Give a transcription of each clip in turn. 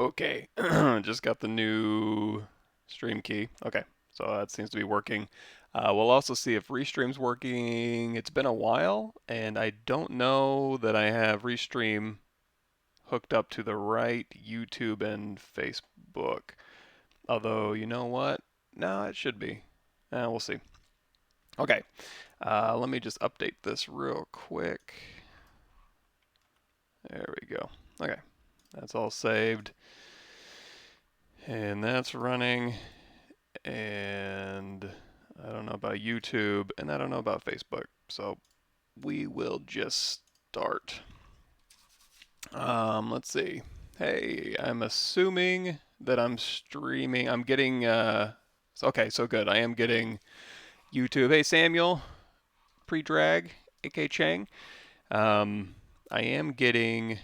Okay, just got the new stream key. Okay, so that seems to be working. We'll also see if Restream's working. It's been a while, and I don't know that I have Restream hooked up to the right YouTube and Facebook. Although, you know what? No, it should be. We'll see. Okay, let me just update this real quick. There we go. Okay, that's all saved. And that's running. And I don't know about YouTube, and I don't know about Facebook. So we will just start. Let's see. Hey, I'm assuming that I'm streaming. I'm getting. Okay, so good. I am getting YouTube. Hey, Samuel, pre-drag, AK Chang. Um, I am getting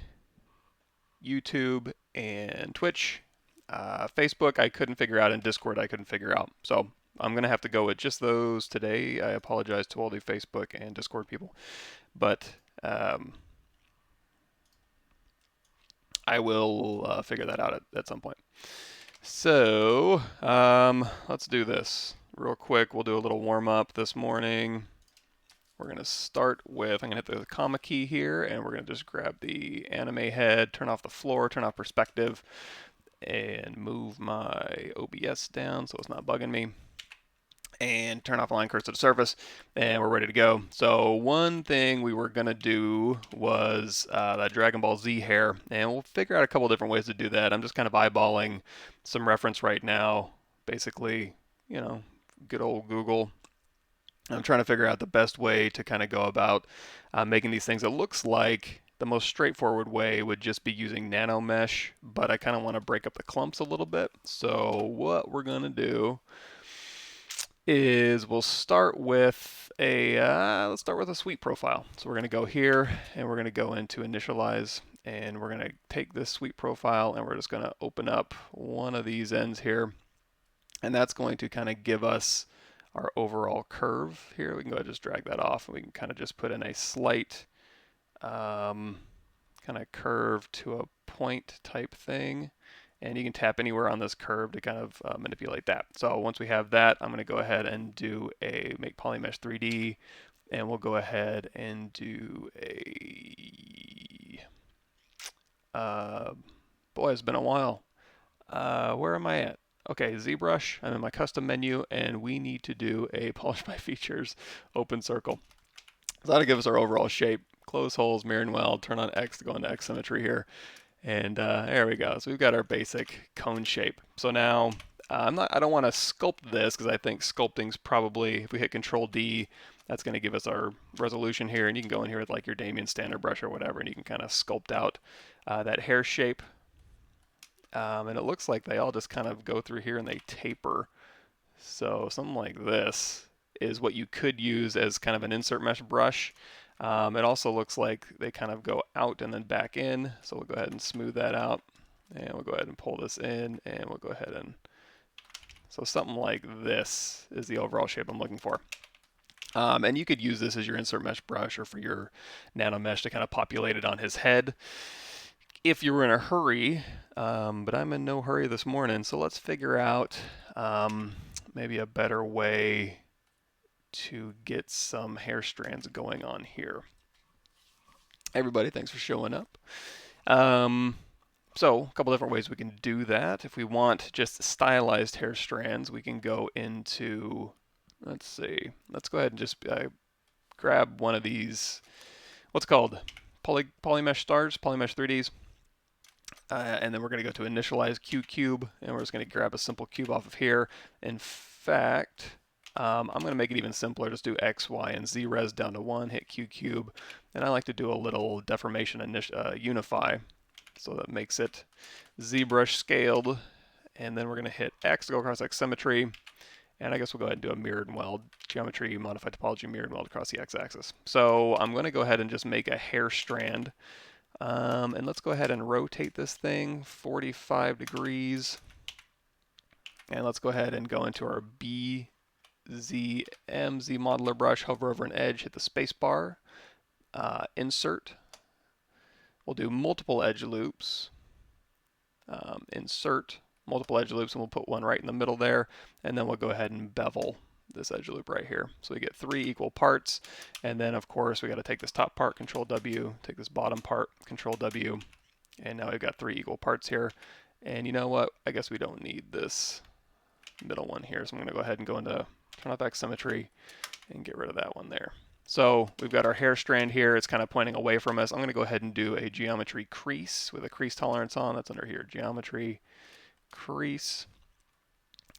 YouTube and Twitch. Facebook, I couldn't figure out, and Discord, I couldn't figure out. So I'm going to have to go with just those today. I apologize to all the Facebook and Discord people. But I will figure that out at some point. So let's do this real quick. We'll do a little warm up this morning. We're going to start with, I'm going to hit the comma key here, and we're going to just grab the anime head, turn off the floor, turn off perspective, and move my OBS down so it's not bugging me. And turn off align cursor to surface, and we're ready to go. So one thing we were gonna do was that Dragon Ball Z hair, and we'll figure out a couple different ways to do that. I'm just kind of eyeballing some reference right now, basically, you know, good old Google. I'm trying to figure out the best way to kind of go about making these things. It looks like the most straightforward way would just be using nano mesh, but I kind of want to break up the clumps a little bit. So what we're gonna do is we'll start with a let's start with a sweep profile. So we're going to go here and we're going to go into initialize, and we're going to take this sweep profile and we're just going to open up one of these ends here, and that's going to kind of give us our overall curve here. We can go ahead and just drag that off, and we can kind of just put in a slight kind of curve to a point type thing. And you can tap anywhere on this curve to kind of manipulate that. So once we have that, I'm going to go ahead and do a make polymesh 3D, and we'll go ahead and do a boy, it's been a while. Where am I at? Okay, Zbrush. I'm in my custom menu, and we need to do a polish my features open circle. So that'll give us our overall shape. Close holes, mirror and weld, turn on X to go into X symmetry here. And there we go. So we've got our basic cone shape. So now I don't want to sculpt this because I think sculpting's probably, if we hit Control D, that's going to give us our resolution here. And you can go in here with like your Damien standard brush or whatever, and you can kind of sculpt out that hair shape. And it looks like they all just kind of go through here and they taper. So something like this is what you could use as kind of an insert mesh brush. It also looks like they kind of go out and then back in. So we'll go ahead and smooth that out. And we'll go ahead and pull this in, and we'll go ahead and, so something like this is the overall shape I'm looking for. And you could use this as your insert mesh brush or for your nano mesh to kind of populate it on his head if you were in a hurry. But I'm in no hurry this morning, so let's figure out maybe a better way to get some hair strands going on here. Everybody, thanks for showing up. So a couple different ways we can do that. If we want just stylized hair strands, we can go into, let's see, let's go ahead and just grab one of these, what's called polymesh stars, polymesh 3Ds. And then we're going to go to initialize Q cube, and we're just going to grab a simple cube off of here. In fact, I'm going to make it even simpler. Just do X, Y, and Z res down to 1, hit Q cube, and I like to do a little deformation unify, so that makes it Zbrush scaled. And then we're going to hit X to go across X symmetry, and I guess we'll go ahead and do a mirrored weld, geometry, modify topology, mirrored weld across the X-axis. So I'm going to go ahead and just make a hair strand. And let's go ahead and rotate this thing 45 degrees. And let's go ahead and go into our BZM Z modeler brush, hover over an edge, hit the space bar, insert. We'll do multiple edge loops. insert multiple edge loops, and we'll put one right in the middle there, and then we'll go ahead and bevel this edge loop right here. So we get 3 equal parts, and then of course we got to take this top part, Control W, take this bottom part, Control W, and now we've got 3 equal parts here. And you know what? I guess we don't need this middle one here, so I'm going to go ahead and go into turn off X symmetry and get rid of that one there. So we've got our hair strand here. It's kind of pointing away from us. I'm going to go ahead and do a geometry crease with a crease tolerance on. That's under here, geometry crease.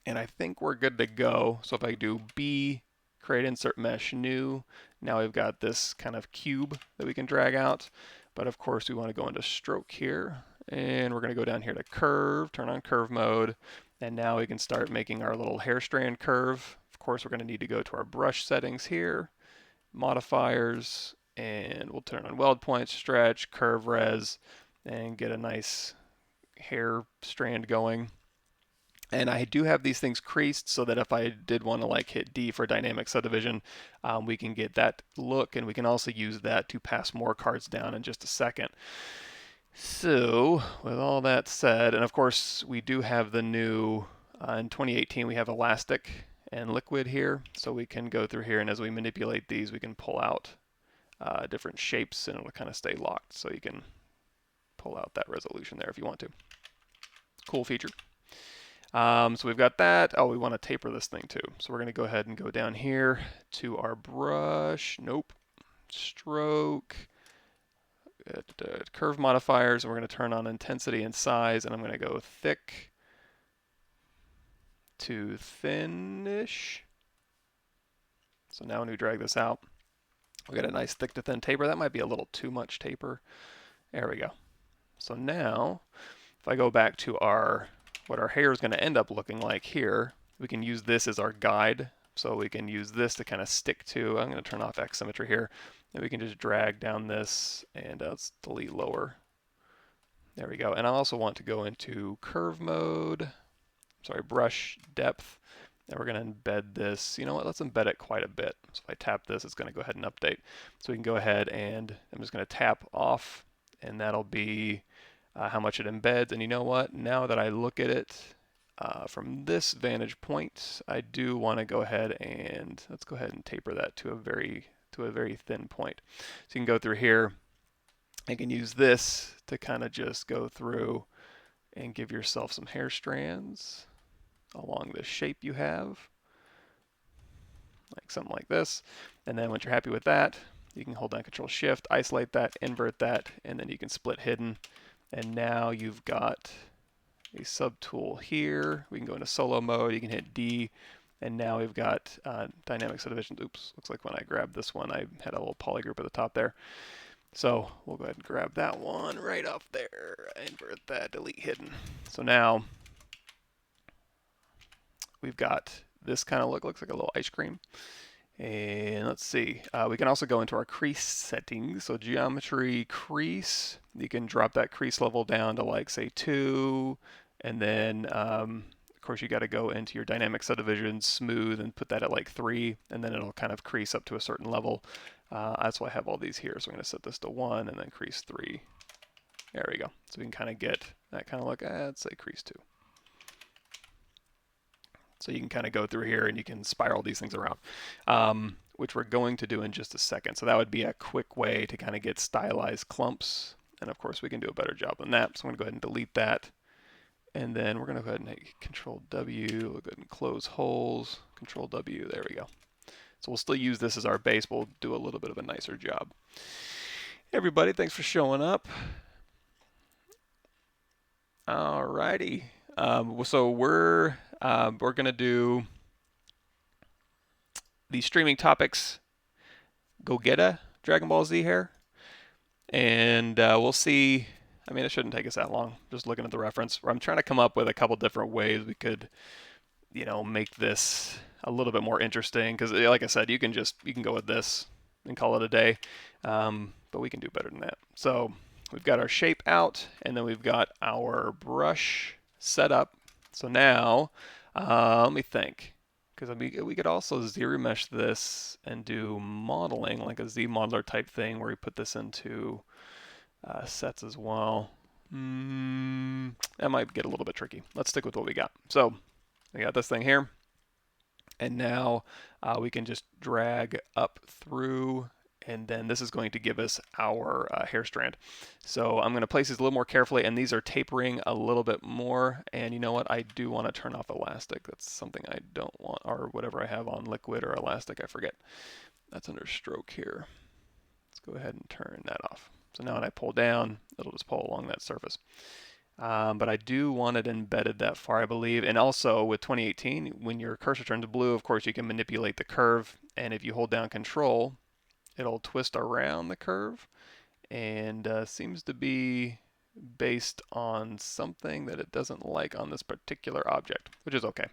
And I think we're good to go. So if I do B, create insert mesh new, now we've got this kind of cube that we can drag out. But of course we want to go into stroke here, and we're going to go down here to curve, turn on curve mode, and now we can start making our little hair strand curve. Of course we're going to need to go to our brush settings here, modifiers, and we'll turn on weld point, stretch, curve res, and get a nice hair strand going. And I do have these things creased so that if I did want to like hit D for dynamic subdivision, we can get that look, and we can also use that to pass more cards down in just a second. So with all that said, and of course we do have the new, in 2018 we have elastic and liquid here, so we can go through here, and as we manipulate these we can pull out different shapes, and it'll kind of stay locked, so you can pull out that resolution there if you want to. Cool feature. So we've got that. Oh, we want to taper this thing too. So we're going to go ahead and go down here to our brush. Nope. Stroke. Curve modifiers. And we're going to turn on intensity and size. And I'm going to go thick to thin-ish. So now when we drag this out, we got a nice thick to thin taper. That might be a little too much taper. There we go. So now, if I go back to our what our hair is going to end up looking like here, we can use this as our guide. So we can use this to kind of stick to, I'm going to turn off X symmetry here, and we can just drag down this, and let's delete lower. There we go. And I also want to go into curve mode, sorry, brush depth, and we're going to embed this. You know what, let's embed it quite a bit. So if I tap this, it's going to go ahead and update. So we can go ahead and I'm just going to tap off, and that'll be how much it embeds. And you know what? Now that I look at it from this vantage point, I do want to go ahead and let's go ahead and taper that to a very thin point. So you can go through here. You can use this to kind of just go through and give yourself some hair strands along the shape you have, like something like this. And then once you're happy with that, you can hold down Control Shift, isolate that, invert that, and then you can split hidden. And now you've got a subtool here. We can go into solo mode. You can hit D. And now we've got dynamic subdivision. Oops, looks like when I grabbed this one, I had a little polygroup at the top there. So we'll go ahead and grab that one right off there. Invert that, delete hidden. So now we've got this kind of look. Looks like a little ice cream. And let's see, we can also go into our crease settings. So geometry crease, you can drop that crease level down to like say 2, and then of course you got to go into your dynamic subdivision, smooth, and put that at like 3, and then it'll kind of crease up to a certain level. That's why I have all these here. So I'm going to set this to 1 and then crease 3. There we go. So we can kind of get that kind of look. Let's say crease 2. So you can kind of go through here and you can spiral these things around, which we're going to do in just a second. So that would be a quick way to kind of get stylized clumps. And of course we can do a better job than that. So I'm going to go ahead and delete that. And then we're going to go ahead and hit Control W. We'll go ahead and close holes. Control W. There we go. So we'll still use this as our base, but we'll do a little bit of a nicer job. Hey everybody, thanks for showing up. Alrighty. So we're going to do the streaming topics Gogeta Dragon Ball Z hair, and we'll see. I mean, it shouldn't take us that long. Just looking at the reference, I'm trying to come up with a couple different ways we could, you know, make this a little bit more interesting. Because, like I said, you can go with this and call it a day, but we can do better than that. So we've got our shape out, and then we've got our brush set up. So now, let me think, because we could also Z-remesh this and do modeling, like a Z modeler type thing, where we put this into sets as well. That might get a little bit tricky. Let's stick with what we got. So we got this thing here, and now we can just drag up through, and then this is going to give us our hair strand. So I'm going to place these a little more carefully, and these are tapering a little bit more. And you know what? I do want to turn off elastic. That's something I don't want, or whatever I have on liquid or elastic, I forget. That's under stroke here. Let's go ahead and turn that off. So now when I pull down, it'll just pull along that surface. But I do want it embedded that far, I believe. And also with 2018, when your cursor turns blue, of course, you can manipulate the curve. And if you hold down Control, it'll twist around the curve. And seems to be based on something that it doesn't like on this particular object, which is okay.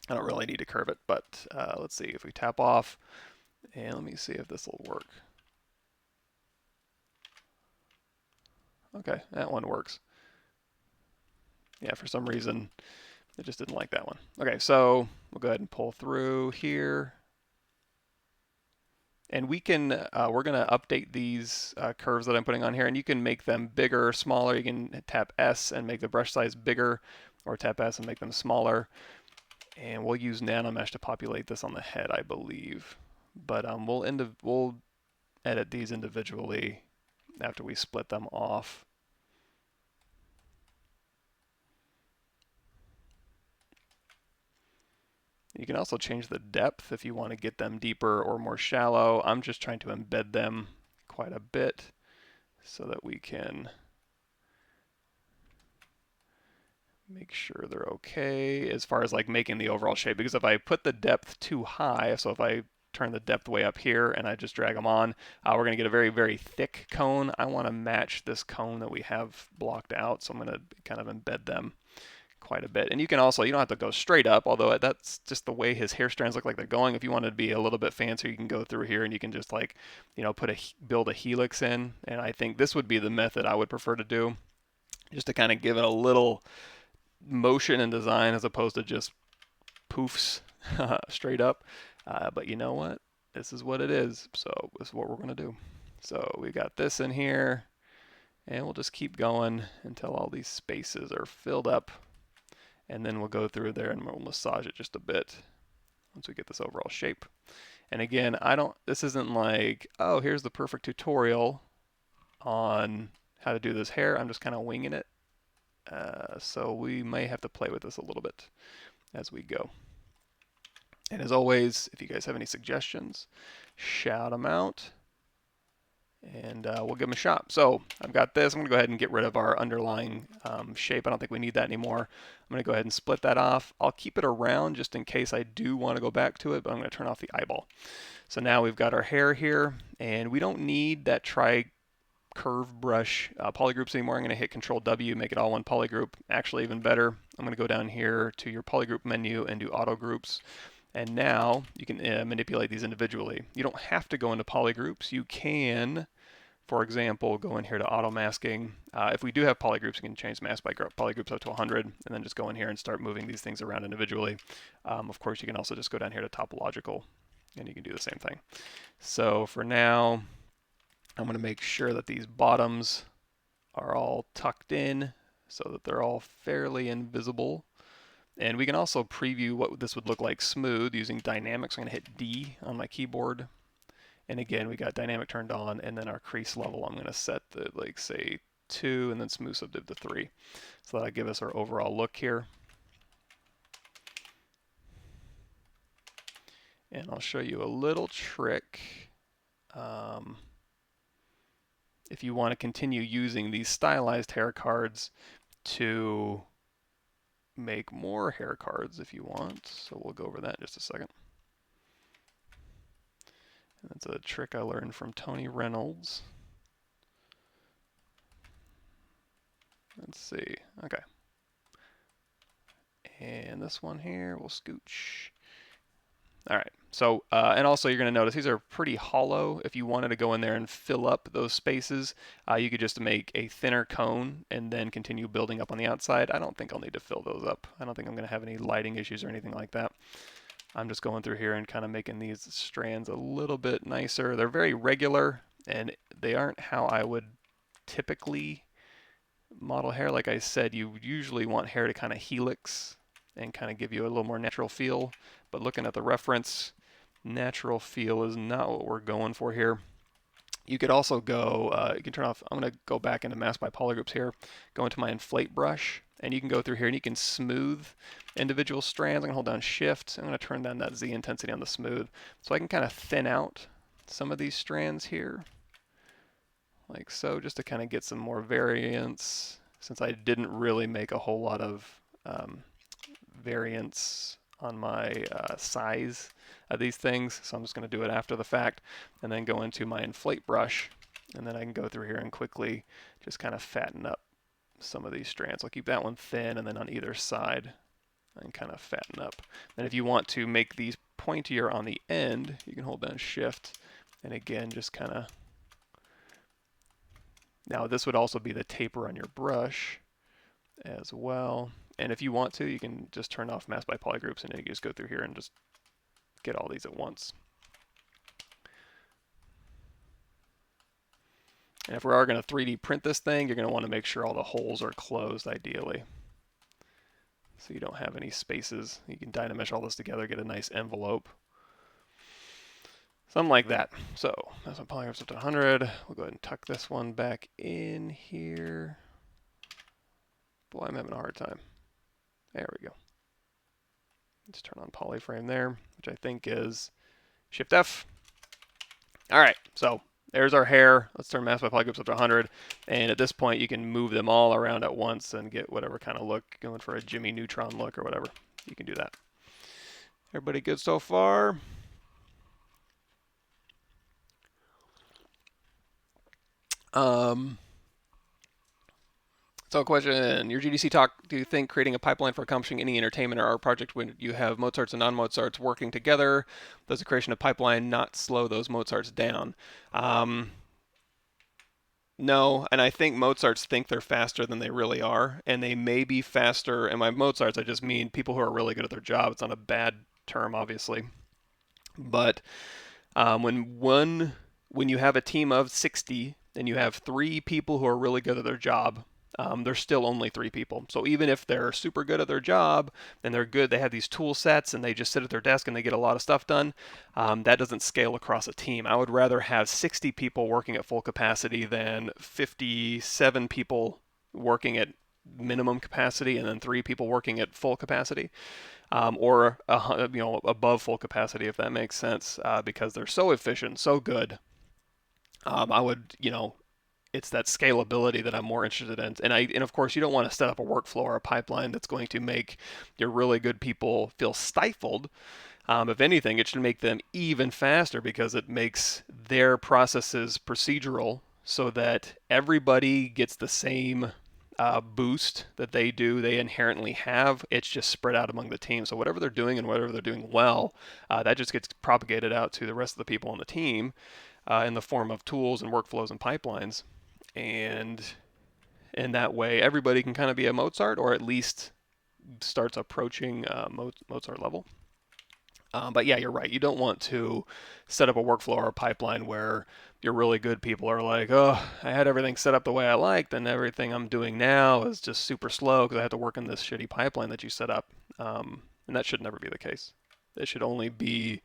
I don't really need to curve it, but let's see if we tap off. And let me see if this will work. Okay, that one works. Yeah, for some reason, it just didn't like that one. Okay, so we'll go ahead and pull through here. And we can, we're going to update these curves that I'm putting on here, and you can make them bigger or smaller. You can tap S and make the brush size bigger, or tap S and make them smaller. And we'll use Nanomesh to populate this on the head, I believe. But we'll edit these individually after we split them off. You can also change the depth if you want to get them deeper or more shallow. I'm just trying to embed them quite a bit so that we can make sure they're okay as far as like making the overall shape. Because if I put the depth too high, so if I turn the depth way up here and I just drag them on, we're going to get a very, very thick cone. I want to match this cone that we have blocked out, so I'm going to kind of embed them quite a bit. And you can also, you don't have to go straight up, although that's just the way his hair strands look like they're going. If you wanted to be a little bit fancier, you can go through here and you can just like, you know, build a helix in. And I think this would be the method I would prefer to do, just to kind of give it a little motion and design as opposed to just poofs straight up. But you know what? This is what it is. So this is what we're going to do. So we got this in here, and we'll just keep going until all these spaces are filled up. And then we'll go through there and we'll massage it just a bit once we get this overall shape. And again, this isn't like, oh, here's the perfect tutorial on how to do this hair. I'm just kind of winging it. So we may have to play with this a little bit as we go. And as always, if you guys have any suggestions, shout them out. And we'll give them a shot. So I've got this. I'm going to go ahead and get rid of our underlying shape. I don't think we need that anymore. I'm going to go ahead and split that off. I'll keep it around just in case I do want to go back to it, but I'm going to turn off the eyeball. So now we've got our hair here, and we don't need that curve brush polygroups anymore. I'm going to hit Control W, make it all one polygroup. Actually, even better, I'm going to go down here to your polygroup menu and do auto groups. And now you can manipulate these individually. You don't have to go into polygroups. You can, for example, go in here to auto masking. If we do have polygroups, you can change mask by polygroups up to 100, and then just go in here and start moving these things around individually. Of course, you can also just go down here to topological, and you can do the same thing. So for now, I'm going to make sure that these bottoms are all tucked in so that they're all fairly invisible. And we can also preview what this would look like smooth using dynamics. I'm going to hit D on my keyboard. And again, we got dynamic turned on, and then our crease level, I'm going to set the, like, say, 2, and then smooth subdiv to 3. So that'll give us our overall look here. And I'll show you a little trick. If you want to continue using these stylized hair cards to make more hair cards if you want. So we'll go over that in just a second. And that's a trick I learned from Tony Reynolds. Let's see. Okay. And this one here, we'll scooch. All right. So, and also you're going to notice these are pretty hollow. If you wanted to go in there and fill up those spaces, you could just make a thinner cone and then continue building up on the outside. I don't think I'll need to fill those up. I don't think I'm going to have any lighting issues or anything like that. I'm just going through here and kind of making these strands a little bit nicer. They're very regular, and they aren't how I would typically model hair, like I said, you usually want hair to kind of helix and kind of give you a little more natural feel. But looking at the reference, natural feel is not what we're going for here. You could also go, you can turn off, I'm going to go back into Mask by Polygroups here, go into my Inflate Brush, and you can go through here and you can smooth individual strands. I'm going to hold down Shift. I'm going to turn down that Z intensity on the smooth. So I can kind of thin out some of these strands here, like so, just to kind of get some more variance, since I didn't really make a whole lot of variance on my size of these things, so I'm just going to do it after the fact, and then go into my Inflate Brush, and then I can go through here and quickly just kind of fatten up some of these strands. I'll keep that one thin, and then on either side I can kind of fatten up. And if you want to make these pointier on the end, you can hold down Shift, and again just kind of, now this would also be the taper on your brush as well. And if you want to, you can just turn off Mask by Polygroups and you can just go through here and just get all these at once. And if we are going to 3D print this thing, you're going to want to make sure all the holes are closed ideally, so you don't have any spaces. You can Dynamesh all this together, get a nice envelope. Something like that. So that's my Polygroups up to 100. We'll go ahead and tuck this one back in here. Boy, I'm having a hard time. There we go. Let's turn on Polyframe there, which I think is Shift F. All right, so there's our hair. Let's turn Mask by Polygroups up to 100. And at this point, you can move them all around at once and get whatever kind of look, going for a Jimmy Neutron look or whatever. You can do that. Everybody good so far? So question, your GDC talk, do you think creating a pipeline for accomplishing any entertainment or art project when you have Mozarts and non-Mozarts working together, does the creation of pipeline not slow those Mozarts down? No, and I think Mozarts think they're faster than they really are, and they may be faster, and by Mozarts I just mean people who are really good at their job. It's not a bad term, obviously. But when you have a team of 60 and you have 3 people who are really good at their job, there's still only 3 people. So even if they're super good at their job and they're good, they have these tool sets and they just sit at their desk and they get a lot of stuff done, that doesn't scale across a team. I would rather have 60 people working at full capacity than 57 people working at minimum capacity and then 3 people working at full capacity. Or above full capacity, if that makes sense, because they're so efficient, so good. I would, it's that scalability that I'm more interested in. And of course, you don't want to set up a workflow or a pipeline that's going to make your really good people feel stifled. If anything, it should make them even faster because it makes their processes procedural so that everybody gets the same boost that they inherently have. It's just spread out among the team. So whatever they're doing and whatever they're doing well, that just gets propagated out to the rest of the people on the team in the form of tools and workflows and pipelines. And in that way, everybody can kind of be a Mozart, or at least starts approaching Mozart level. But yeah, you're right. You don't want to set up a workflow or a pipeline where your really good people are like, oh, I had everything set up the way I liked, and everything I'm doing now is just super slow because I have to work in this shitty pipeline that you set up. And that should never be the case. It should only be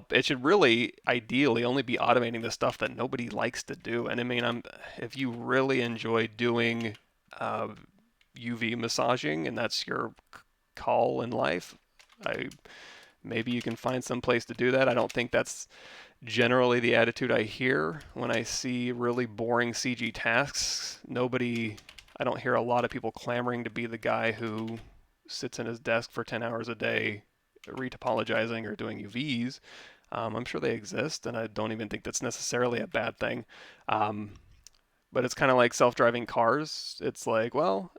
it should really, ideally, only be automating the stuff that nobody likes to do. And I mean, if you really enjoy doing UV massaging and that's your call in life, maybe you can find some place to do that. I don't think that's generally the attitude I hear when I see really boring CG tasks. I don't hear a lot of people clamoring to be the guy who sits in his desk for 10 hours a day retopologizing or doing UVs. I'm sure they exist, and I don't even think that's necessarily a bad thing. But it's kind of like self-driving cars. It's like, well,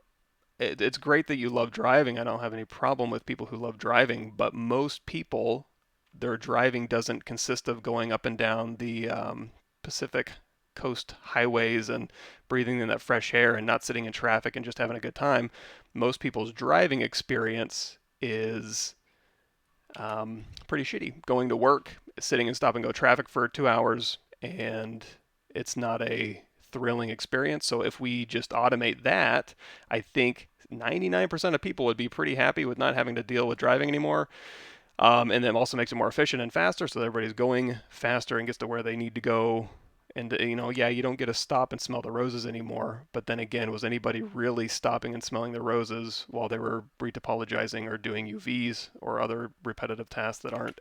it's great that you love driving. I don't have any problem with people who love driving, but most people, their driving doesn't consist of going up and down the Pacific coast highways and breathing in that fresh air and not sitting in traffic and just having a good time. Most people's driving experience is pretty shitty. Going to work, sitting in stop and go traffic for 2 hours, and it's not a thrilling experience. So if we just automate that, I think 99% of people would be pretty happy with not having to deal with driving anymore. And then also makes it more efficient and faster, so that everybody's going faster and gets to where they need to go. And yeah, you don't get to stop and smell the roses anymore. But then again, was anybody really stopping and smelling the roses while they were retopologizing or doing UVs or other repetitive tasks that aren't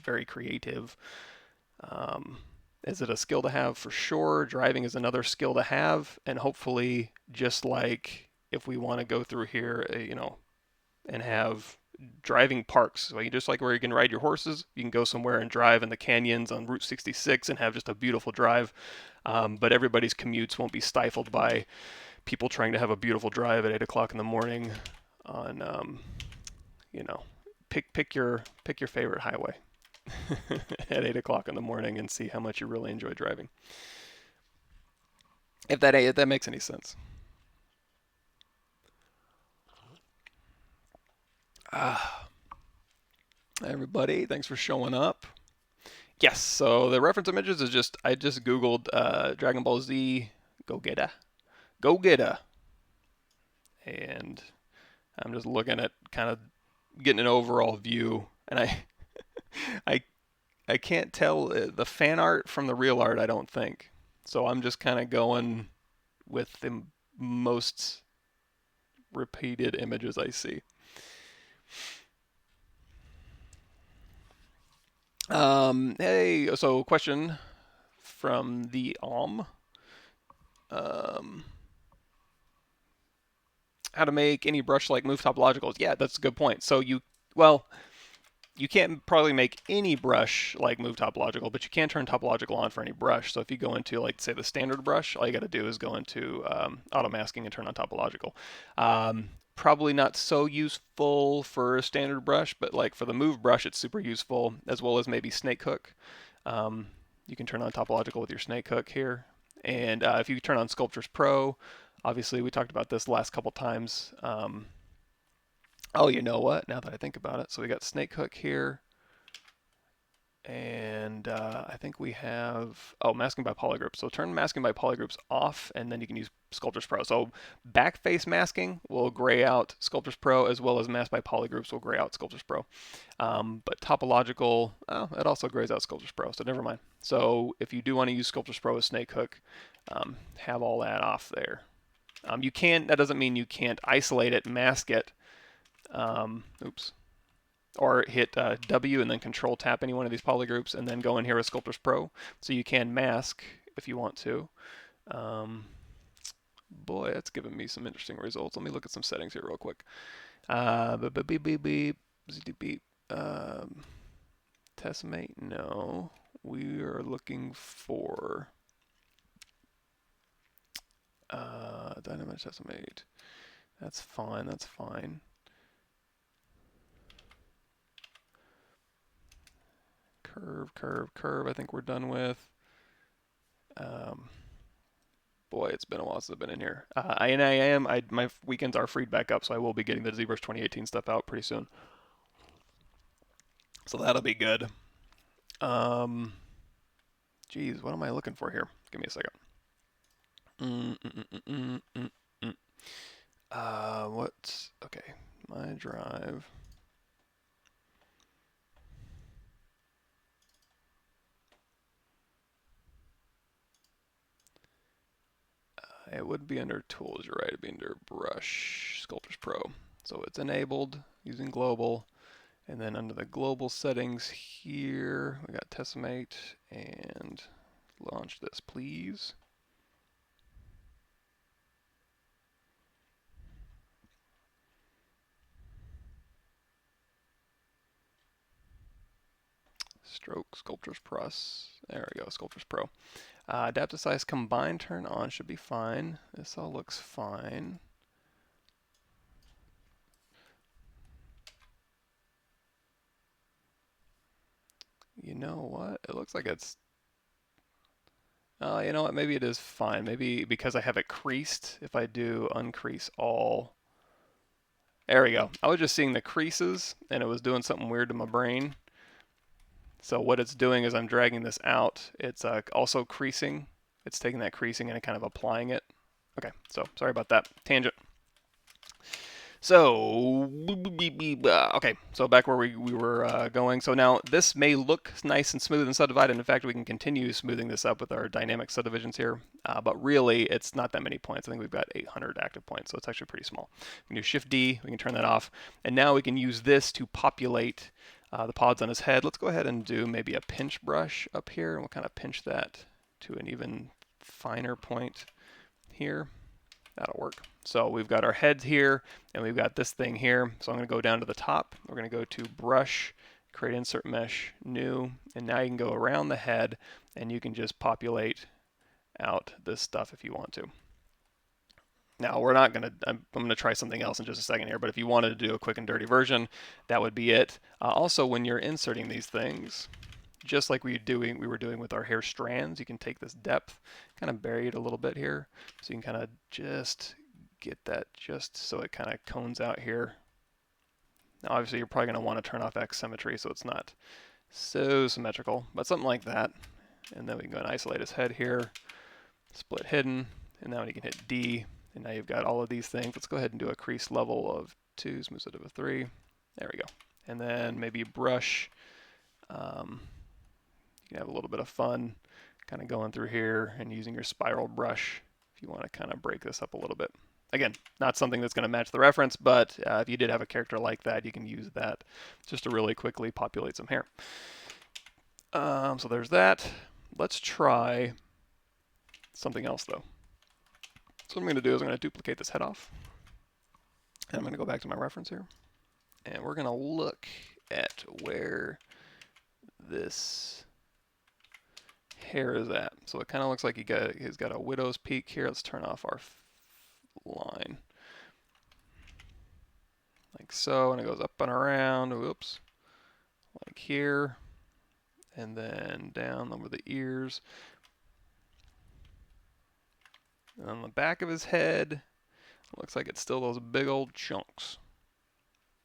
very creative? Is it a skill to have? For sure. Driving is another skill to have, and hopefully, just like if we want to go through here, and have driving parks. So just like where you can ride your horses, you can go somewhere and drive in the canyons on Route 66 and have just a beautiful drive. But everybody's commutes won't be stifled by people trying to have a beautiful drive at 8 o'clock in the morning on, pick your favorite highway at 8 o'clock in the morning and see how much you really enjoy driving. If that makes any sense. Everybody, thanks for showing up. Yes, so the reference images is I just googled Dragon Ball Z Go-Getta, and I'm just looking at kind of getting an overall view, and I I can't tell the fan art from the real art, I don't think. So I'm just kind of going with the most repeated images I see. Hey, so question from the how to make any brush like move topologicals? Yeah, that's a good point. So you can't probably make any brush like move topological, but you can turn topological on for any brush. So if you go into, like, say, the standard brush, all you got to do is go into auto masking and turn on topological. Probably not so useful for a standard brush, but like for the move brush, it's super useful, as well as maybe snake hook. You can turn on topological with your snake hook here. And if you turn on Sculptures Pro, obviously we talked about this the last couple times. Oh, you know what? Now that I think about it, so we got snake hook here, and I think we have masking by polygroups. So turn masking by polygroups off, and then you can use Sculptures Pro. So backface masking will gray out Sculptures Pro, as well as mask by polygroups will gray out Sculptures Pro. But topological, it also grays out Sculptures Pro, so never mind. So if you do want to use Sculptures Pro with snake hook, have all that off there. That doesn't mean you can't isolate it, mask it. Or hit W and then Control tap any one of these polygroups, and then go in here with Sculptures Pro, so you can mask if you want to. Boy, that's giving me some interesting results. Let me look at some settings here real quick. Tessimate, no. We are looking for dynamic tessimate. That's fine. That's fine. Curve, I think we're done with. Boy, it's been a while since I've been in here. My weekends are freed back up, so I will be getting the Zbrush 2018 stuff out pretty soon. So that'll be good. Geez, what am I looking for here? Give me a second. Okay, my drive. It would be under Tools, you're right. It'd be under Brush, Sculptures Pro. So it's enabled using Global. And then under the Global settings here, we got Tessimate, and launch this, please. Stroke, Sculptures Plus. There we go, Sculptures Pro. Adapt to size combine turn on should be fine. This all looks fine. You know what? It looks like it's... you know what? Maybe it is fine. Maybe because I have it creased, if I do uncrease all... There we go. I was just seeing the creases, and it was doing something weird to my brain. So what it's doing is I'm dragging this out. It's also creasing it's taking that creasing and kind of applying it. Okay, so sorry about that. Tangent. So, okay, so back where we were going. So now this may look nice and smooth and subdivided. In fact, we can continue smoothing this up with our dynamic subdivisions here. But really, it's not that many points. I think we've got 800 active points, so it's actually pretty small. We can do Shift D, we can turn that off. And now we can use this to populate the pods on his head. Let's go ahead and do maybe a pinch brush up here, and we'll kind of pinch that to an even finer point here. That'll work. So we've got our heads here, and we've got this thing here. So I'm going to go down to the top. We're going to go to Brush, create Insert Mesh, New, and now you can go around the head, and you can just populate out this stuff if you want to. Now we're not going to, I'm going to try something else in just a second here, but if you wanted to do a quick and dirty version, that would be it. Also, when you're inserting these things, just like we were doing with our hair strands, you can take this depth, kind of bury it a little bit here, so you can kind of just get that just so it kind of cones out here. Now obviously you're probably going to want to turn off X symmetry so it's not so symmetrical, but something like that. And then we can go and isolate his head here, split hidden, and now you can hit D, and now you've got all of these things. Let's go ahead and do a crease level of 2, smooth it to a 3. There we go. And then maybe brush. You can have a little bit of fun kind of going through here and using your spiral brush if you want to kind of break this up a little bit. Again, not something that's going to match the reference, but if you did have a character like that, you can use that just to really quickly populate some hair. So there's that. Let's try something else though. So what I'm going to do is I'm going to duplicate this head off. And I'm going to go back to my reference here. And we're going to look at where this hair is at. So it kind of looks like he's got a widow's peak here. Let's turn off our line. Like so, and it goes up and around, whoops, like here, and then down over the ears. And on the back of his head, it looks like it's still those big old chunks.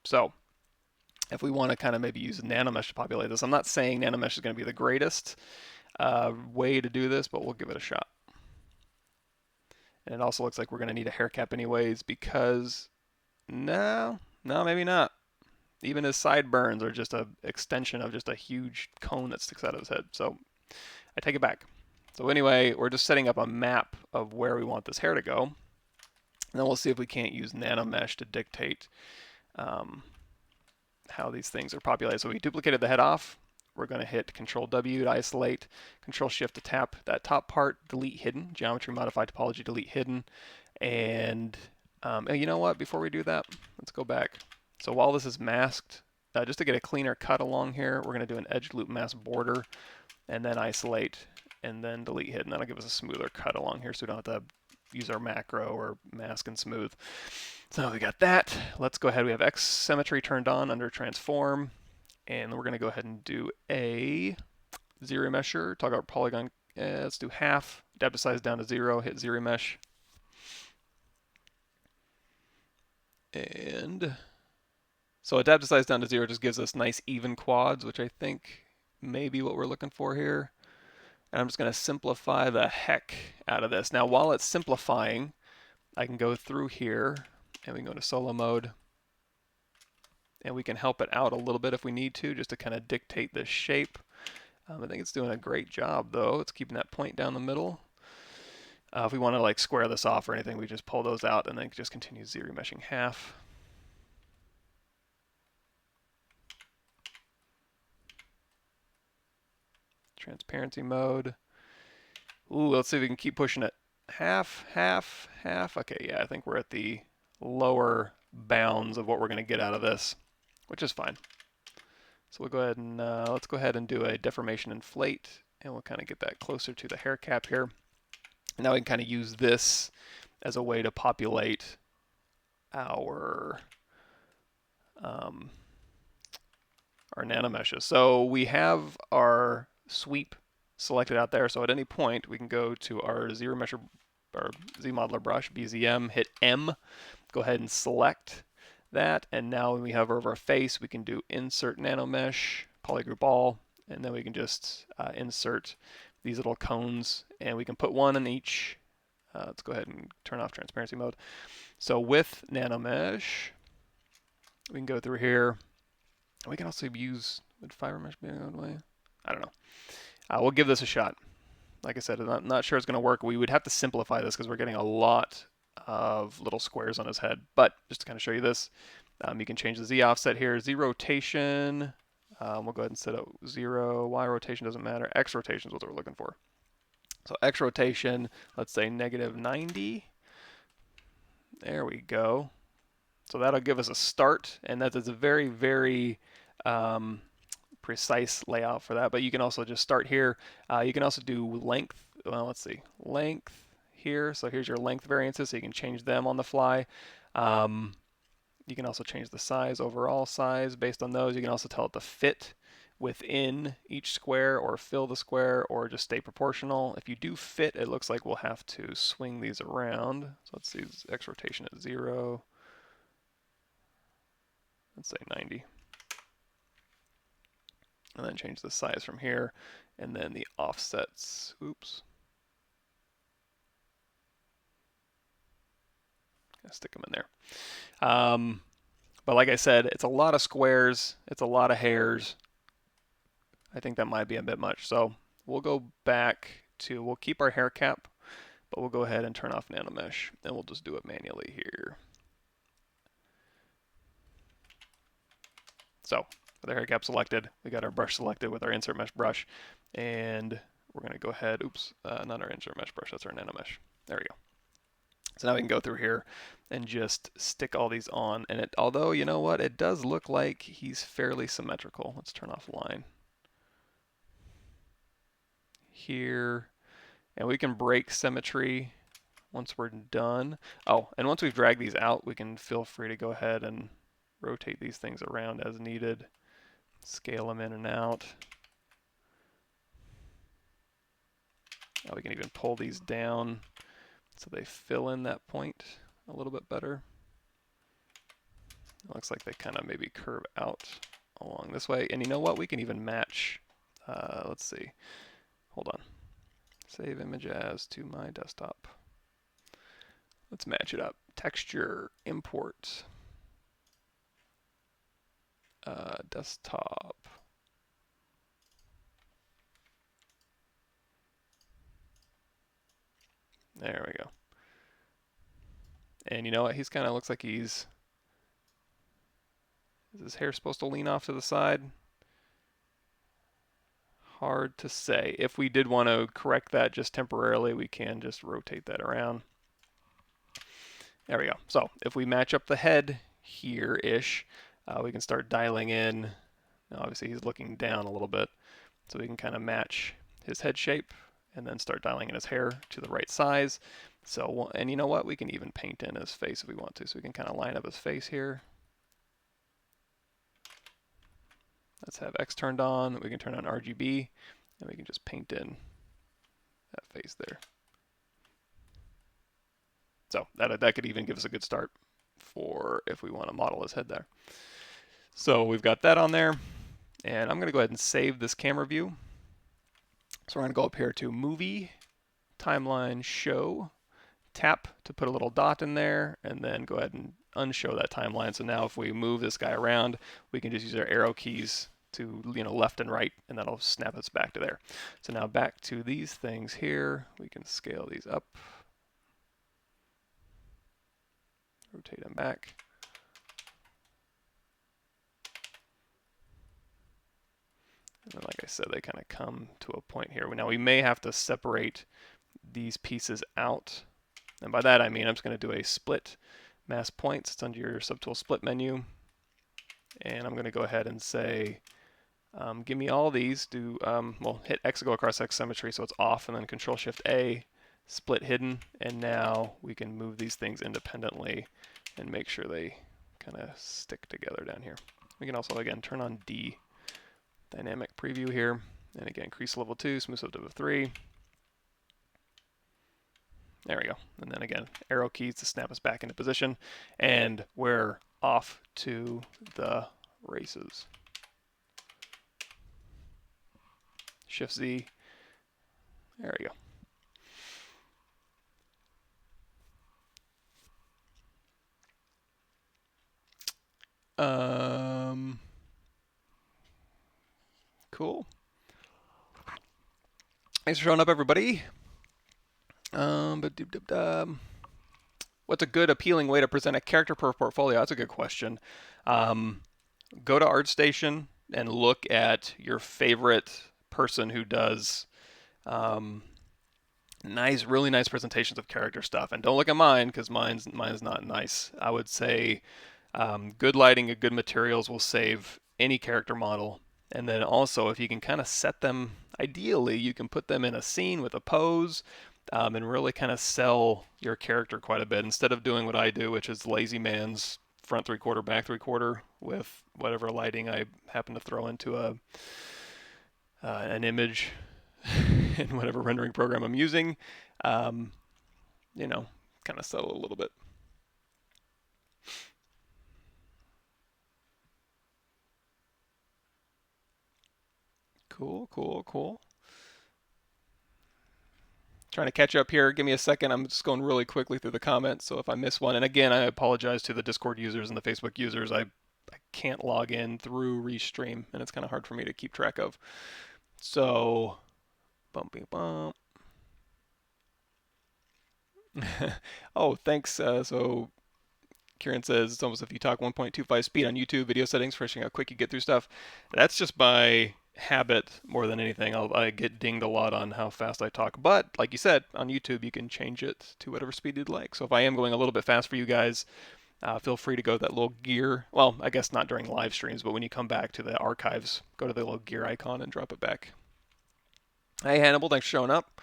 So, if we want to kind of maybe use nanomesh to populate this, I'm not saying nanomesh is going to be the greatest way to do this, but we'll give it a shot. And it also looks like we're going to need a hair cap anyways because, no, maybe not. Even his sideburns are just an extension of just a huge cone that sticks out of his head. So I take it back. So anyway, we're just setting up a map of where we want this hair to go. And then we'll see if we can't use nanomesh to dictate how these things are populated. So we duplicated the head off. We're going to hit Control W to isolate, Control Shift to tap that top part, delete hidden, geometry modify topology, delete hidden. And you know what, before we do that, let's go back. So while this is masked, just to get a cleaner cut along here, we're going to do an edge loop mask border and then isolate and then delete hidden. That'll give us a smoother cut along here so we don't have to use our macro or mask and smooth. So we got that. Let's go ahead. We have X symmetry turned on under transform. And we're going to go ahead and do a zero mesher. Talk about polygon. Let's do half. Adaptive size down to 0. Hit zero mesh. And so adaptive size down to 0 just gives us nice even quads, which I think may be what we're looking for here. And I'm just going to simplify the heck out of this. Now, while it's simplifying, I can go through here and we can go to solo mode. And we can help it out a little bit if we need to, just to kind of dictate this shape. I think it's doing a great job, though. It's keeping that point down the middle. If we want to like square this off or anything, we just pull those out and then just continue zero meshing half. Transparency mode. Ooh, let's see if we can keep pushing it. Half, half, half. Okay, yeah, I think we're at the lower bounds of what we're going to get out of this, which is fine. So we'll go ahead and let's go ahead and do a deformation inflate, and we'll kind of get that closer to the hair cap here. And now we can kind of use this as a way to populate our nanomeshes. So we have our sweep selected out there. So at any point we can go to our zero mesher or Z modeler brush, BZM, hit M, go ahead and select that, and now when we hover over our face, we can do insert nanomesh, polygroup all, and then we can just insert these little cones, and we can put one in each. Let's go ahead and turn off transparency mode. So with nanomesh, we can go through here. We can also use, would fiber mesh be a good way? I don't know. We'll give this a shot. Like I said, I'm not sure it's going to work. We would have to simplify this because we're getting a lot of little squares on his head. But just to kind of show you this, you can change the Z offset here, Z rotation. We'll go ahead and set up 0. Y rotation doesn't matter. X rotation is what we're looking for. So X rotation, let's say -90. There we go. So that'll give us a start, and that is a very, very precise layout for that. But you can also just start here. You can also do length. Well, let's see, length here. So here's your length variances, so you can change them on the fly. You can also change the size, overall size based on those. You can also tell it to fit within each square or fill the square or just stay proportional. If you do fit, it looks like we'll have to swing these around. So let's see, X rotation at 0. Let's say 90. And then change the size from here. And then the offsets, oops. Gotta stick them in there. But like I said, it's a lot of squares. It's a lot of hairs. I think that might be a bit much. So we'll go back to, we'll keep our hair cap, but we'll go ahead and turn off nanomesh. And we'll just do it manually here. So with our hair cap selected, we got our brush selected with our insert mesh brush, and we're going to go ahead, oops, not our insert mesh brush, that's our nanomesh. There we go. So now we can go through here and just stick all these on, and although, you know what, it does look like he's fairly symmetrical. Let's turn off line here, and we can break symmetry once we're done. Oh, and once we've dragged these out, we can feel free to go ahead and rotate these things around as needed, scale them in and out. We can even pull these down so they fill in that point a little bit better. It looks like they kind of maybe curve out along this way. And you know what? We can even match. Let's see. Hold on. Save image as to my desktop. Let's match it up. Texture, import. Desktop. There we go. And you know what? He's kind of looks like he's... Is his hair supposed to lean off to the side? Hard to say. If we did want to correct that just temporarily, we can just rotate that around. There we go. So if we match up the head here-ish, we can start dialing in. Now obviously he's looking down a little bit, so we can kind of match his head shape and then start dialing in his hair to the right size. So, and you know what? We can even paint in his face if we want to, so we can kind of line up his face here. Let's have X turned on. We can turn on RGB, and we can just paint in that face there. So that could even give us a good start for if we want to model his head there. So we've got that on there, and I'm going to go ahead and save this camera view. So we're going to go up here to Movie, Timeline, Show, tap to put a little dot in there, and then go ahead and unshow that timeline. So now if we move this guy around, we can just use our arrow keys to, left and right, and that'll snap us back to there. So now back to these things here. We can scale these up, rotate them back. And then, like I said, they kind of come to a point here. Now we may have to separate these pieces out. And by that I mean I'm just going to do a split mask points. It's under your subtool split menu. And I'm going to go ahead and say, give me all these. Well, hit X to go across X symmetry so it's off, and then Control Shift A, split hidden. And now we can move these things independently and make sure they kind of stick together down here. We can also, again, turn on D, dynamic preview here. And again, crease level 2, smooth level 3. There we go. And then again, arrow keys to snap us back into position. And we're off to the races. Shift Z. There we go. Cool. Thanks for showing up, everybody. What's a good, appealing way to present a character per portfolio? That's a good question. Go to ArtStation and look at your favorite person who does really nice presentations of character stuff. And don't look at mine because mine's not nice. I would say good lighting and good materials will save any character model. And then also, if you can kind of set them, ideally, you can put them in a scene with a pose and really kind of sell your character quite a bit instead of doing what I do, which is lazy man's front 3/4, back 3/4 with whatever lighting I happen to throw into an image in whatever rendering program I'm using. Um, you know, kind of sell a little bit. Cool, cool, cool. Trying to catch up here. Give me a second. I'm just going really quickly through the comments. So if I miss one, and again, I apologize to the Discord users and the Facebook users. I can't log in through Restream, and it's kind of hard for me to keep track of. So, bumpy bump. Oh, thanks. So Kieran says it's almost if you talk 1.25 speed on YouTube video settings for showing how quick you get through stuff. That's just by habit more than anything. I get dinged a lot on how fast I talk. But like you said, on YouTube you can change it to whatever speed you'd like. So if I am going a little bit fast for you guys, feel free to go to that little gear. Well, I guess not during live streams, but when you come back to the archives, go to the little gear icon and drop it back. Hey Hannibal, thanks for showing up.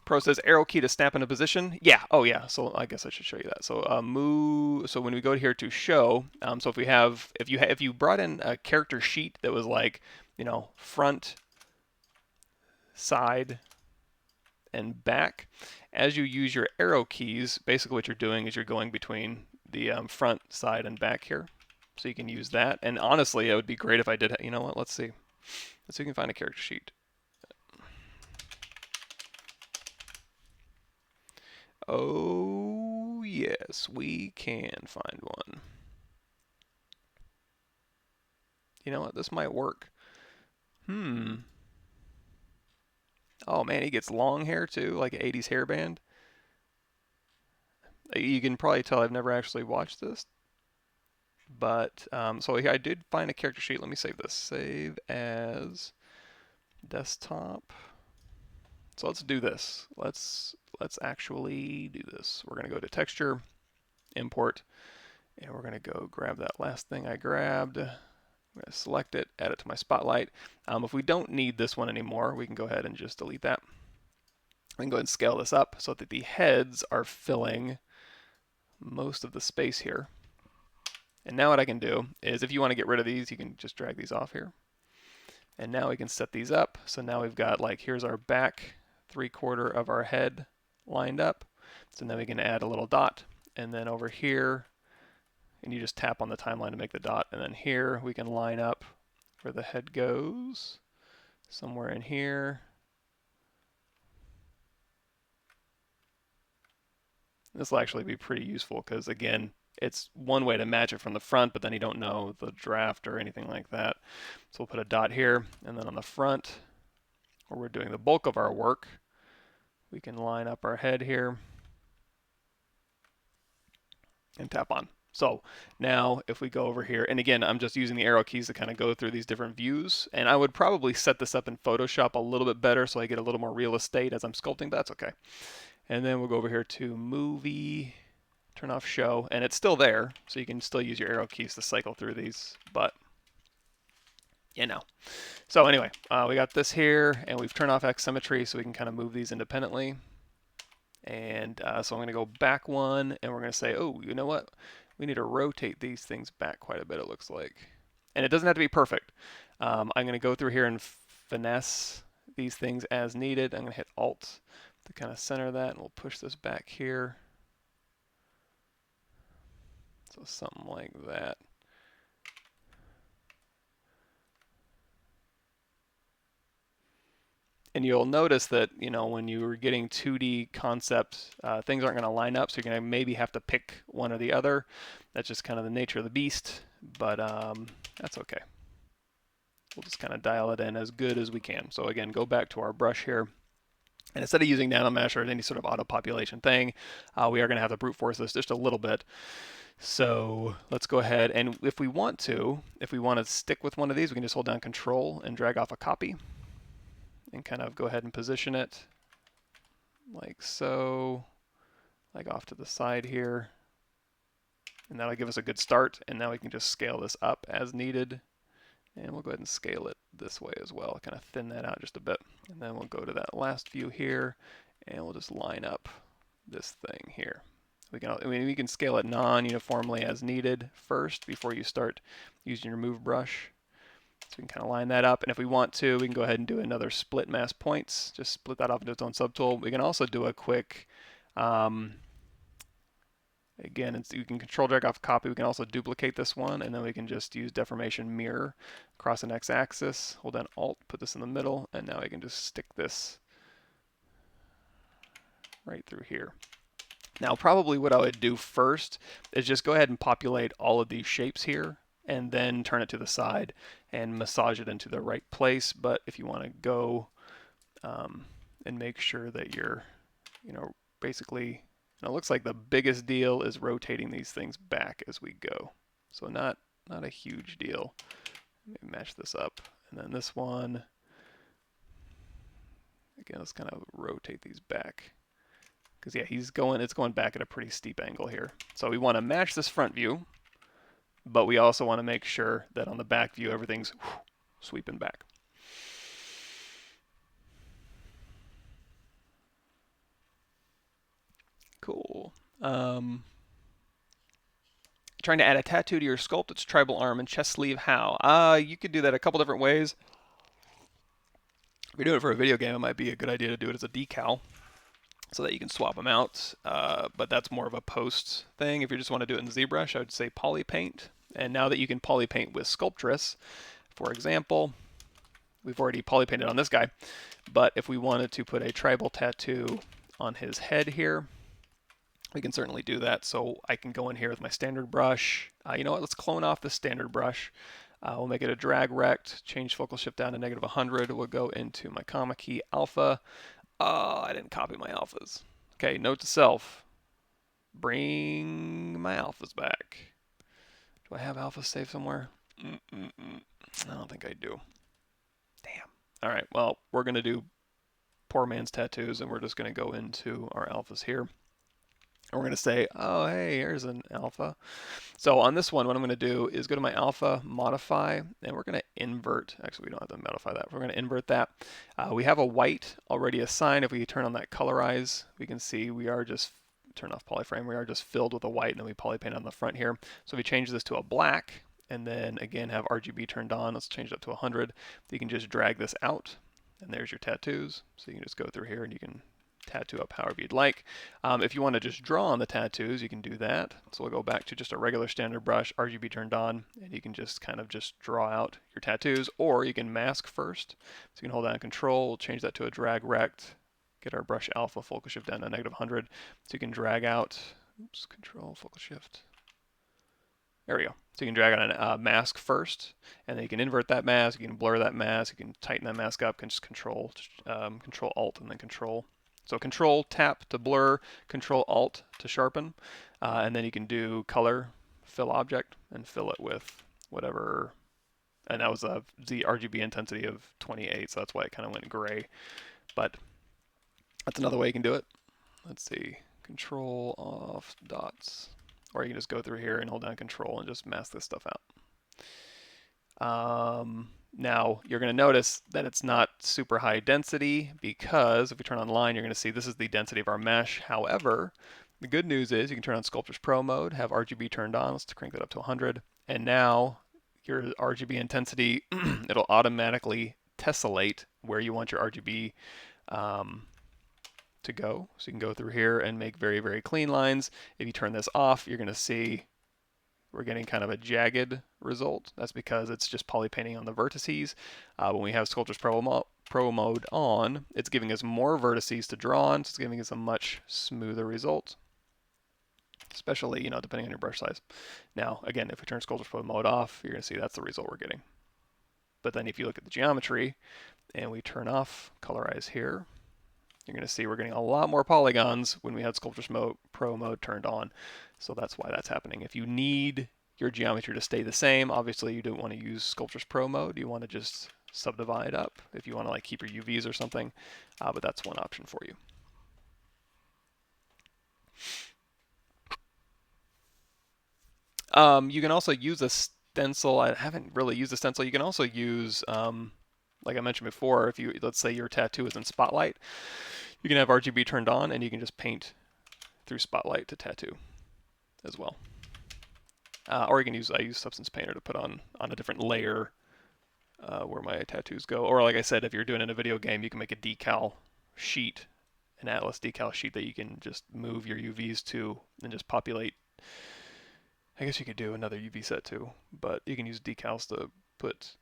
Pro says arrow key to snap into position. Yeah. Oh yeah. So I guess I should show you that. So move. So when we go here to show, so if you brought in a character sheet that was like, front, side, and back, as you use your arrow keys, basically what you're doing is you're going between the front, side, and back here. So you can use that. And honestly, it would be great if I did. You know what? Let's see. Let's see if we can find a character sheet. Oh, yes, we can find one. You know what? This might work. Oh man, he gets long hair too, like an 80s hairband. You can probably tell I've never actually watched this. But, so I did find a character sheet. Let me save this. Save as desktop. So let's do this. Let's actually do this. We're going to go to texture, import, and we're going to go grab that last thing I grabbed. I'm going to select it, add it to my spotlight. If we don't need this one anymore, we can go ahead and just delete that. We can go ahead and scale this up so that the heads are filling most of the space here. And now what I can do is if you want to get rid of these, you can just drag these off here. And now we can set these up. So now we've got here's our back 3/4 of our head lined up. So now we can add a little dot. And then over here, and you just tap on the timeline to make the dot. And then here we can line up where the head goes, somewhere in here. This will actually be pretty useful because, again, it's one way to match it from the front, but then you don't know the draft or anything like that. So we'll put a dot here, and then on the front, where we're doing the bulk of our work, we can line up our head here and tap on. So now if we go over here, and again, I'm just using the arrow keys to kind of go through these different views, and I would probably set this up in Photoshop a little bit better so I get a little more real estate as I'm sculpting, but that's okay. And then we'll go over here to movie, turn off show, and it's still there, so you can still use your arrow keys to cycle through these, but So anyway, we got this here, and we've turned off X symmetry so we can kind of move these independently. And so I'm going to go back one, and we're going to say, oh, you know what? We need to rotate these things back quite a bit, it looks like. And it doesn't have to be perfect. I'm going to go through here and finesse these things as needed. I'm going to hit Alt to kind of center that, and we'll push this back here. So something like that. And you'll notice that, you know, when you're getting 2D concepts, things aren't going to line up, so you're going to maybe have to pick one or the other. That's just kind of the nature of the beast, but that's okay. We'll just kind of dial it in as good as we can. So again, go back to our brush here. And instead of using nanomesh or any sort of auto-population thing, we are going to have to brute force this just a little bit. So let's go ahead, and if we want to stick with one of these, we can just hold down Control and drag off a copy and kind of go ahead and position it like so, like off to the side here. And that'll give us a good start, and now we can just scale this up as needed. And we'll go ahead and scale it this way as well, kind of thin that out just a bit. And then we'll go to that last view here, and we'll just line up this thing here. We can scale it non-uniformly as needed first before you start using your move brush. So we can kind of line that up, and if we want to, we can go ahead and do another split mask points. Just split that off into its own subtool. We can also do a quick, again, you can Control drag off copy. We can also duplicate this one, and then we can just use deformation mirror across an x-axis. Hold down Alt, put this in the middle, and now we can just stick this right through here. Now, probably what I would do first is just go ahead and populate all of these shapes here, and then turn it to the side and massage it into the right place. But if you want to go and make sure that you're, you know, basically, and it looks like the biggest deal is rotating these things back as we go. So not a huge deal. Let me match this up. And then this one, again, let's kind of rotate these back. Because yeah, it's going back at a pretty steep angle here. So we want to match this front view, but we also want to make sure that on the back view, everything's sweeping back. Cool. Trying to add a tattoo to your sculpt. It's tribal arm and chest sleeve. How? You could do that a couple different ways. If you're doing it for a video game, it might be a good idea to do it as a decal, so that you can swap them out, but that's more of a post thing. If you just want to do it in Zbrush, I would say poly paint. And now that you can poly paint with Sculptress, for example, we've already poly painted on this guy, but if we wanted to put a tribal tattoo on his head here, we can certainly do that. So I can go in here with my standard brush. You know what, let's clone off the standard brush. We'll make it a drag rect, change focal shift down to -100. We'll go into my comma key alpha. I didn't copy my alphas. Okay, note to self. Bring my alphas back. Do I have alphas saved somewhere? I don't think I do. Damn. All right, well, we're going to do poor man's tattoos, and we're just going to go into our alphas here. And we're going to say, oh, hey, here's an alpha. So on this one, what I'm going to do is go to my alpha, modify, and we're going to invert. Actually, we don't have to modify that. We're going to invert that. We have a white already assigned. If we turn on that colorize, we can see we are just, turn off polyframe, we are just filled with a white, and then we poly paint on the front here. So if we change this to a black, and then again have RGB turned on, let's change it up to 100. You can just drag this out, and there's your tattoos. So you can just go through here and you can tattoo up however you'd like. If you want to just draw on the tattoos, you can do that. So we'll go back to just a regular standard brush, RGB turned on, and you can just kind of just draw out your tattoos, or you can mask first. So you can hold down Control, we'll change that to a drag rect, get our brush alpha focal shift down to -100. So you can drag out, oops, Control, focal shift. There we go. So you can drag on a mask first, and then you can invert that mask, you can blur that mask, you can tighten that mask up, you can just Control Alt, and then Control. So Control Tap to blur, Control Alt to sharpen, and then you can do color, fill object, and fill it with whatever. And that was the RGB intensity of 28, so that's why it kind of went gray. But that's another way you can do it. Let's see, Control off dots, or you can just go through here and hold down Control and just mask this stuff out. Now, you're going to notice that it's not super high density, because if we turn on line, you're going to see this is the density of our mesh. However, the good news is you can turn on Sculptors Pro mode, have RGB turned on. Let's crank that up to 100. And now your RGB intensity, it'll automatically tessellate where you want your RGB to go. So you can go through here and make very, very clean lines. If you turn this off, you're going to see we're getting kind of a jagged result. That's because it's just poly painting on the vertices. When we have Sculptors Pro mode on, it's giving us more vertices to draw on, so it's giving us a much smoother result, especially, you know, depending on your brush size. Now, again, if we turn Sculptors Pro mode off, you're going to see that's the result we're getting. But then if you look at the geometry and we turn off colorize here, you're going to see we're getting a lot more polygons when we had Sculptors Pro mode turned on. So that's why that's happening. If you need your geometry to stay the same, obviously you don't want to use Sculptors Pro mode. You want to just subdivide up if you want to like keep your UVs or something, but that's one option for you. You can also use a stencil. I haven't really used a stencil. You can also use, like I mentioned before, if you, let's say your tattoo is in Spotlight, you can have RGB turned on and you can just paint through Spotlight to tattoo as well. Or you can use, I use Substance Painter to put on a different layer where my tattoos go. Or like I said, if you're doing it in a video game, you can make a decal sheet, an Atlas decal sheet that you can just move your UVs to and just populate. I guess you could do another UV set too, but you can use decals to put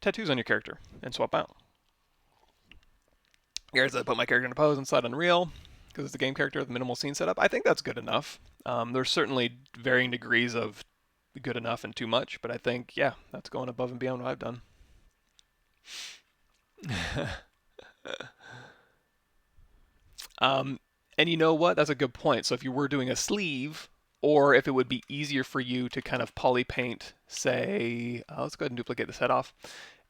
tattoos on your character and swap out. Here's I put my character in a pose inside Unreal because it's a game character with minimal scene setup. I think that's good enough. There's certainly varying degrees of good enough and too much, but I think, yeah, that's going above and beyond what I've done. And you know what? That's a good point. So if you were doing a sleeve, or if it would be easier for you to kind of poly paint, say, let's go ahead and duplicate this head off.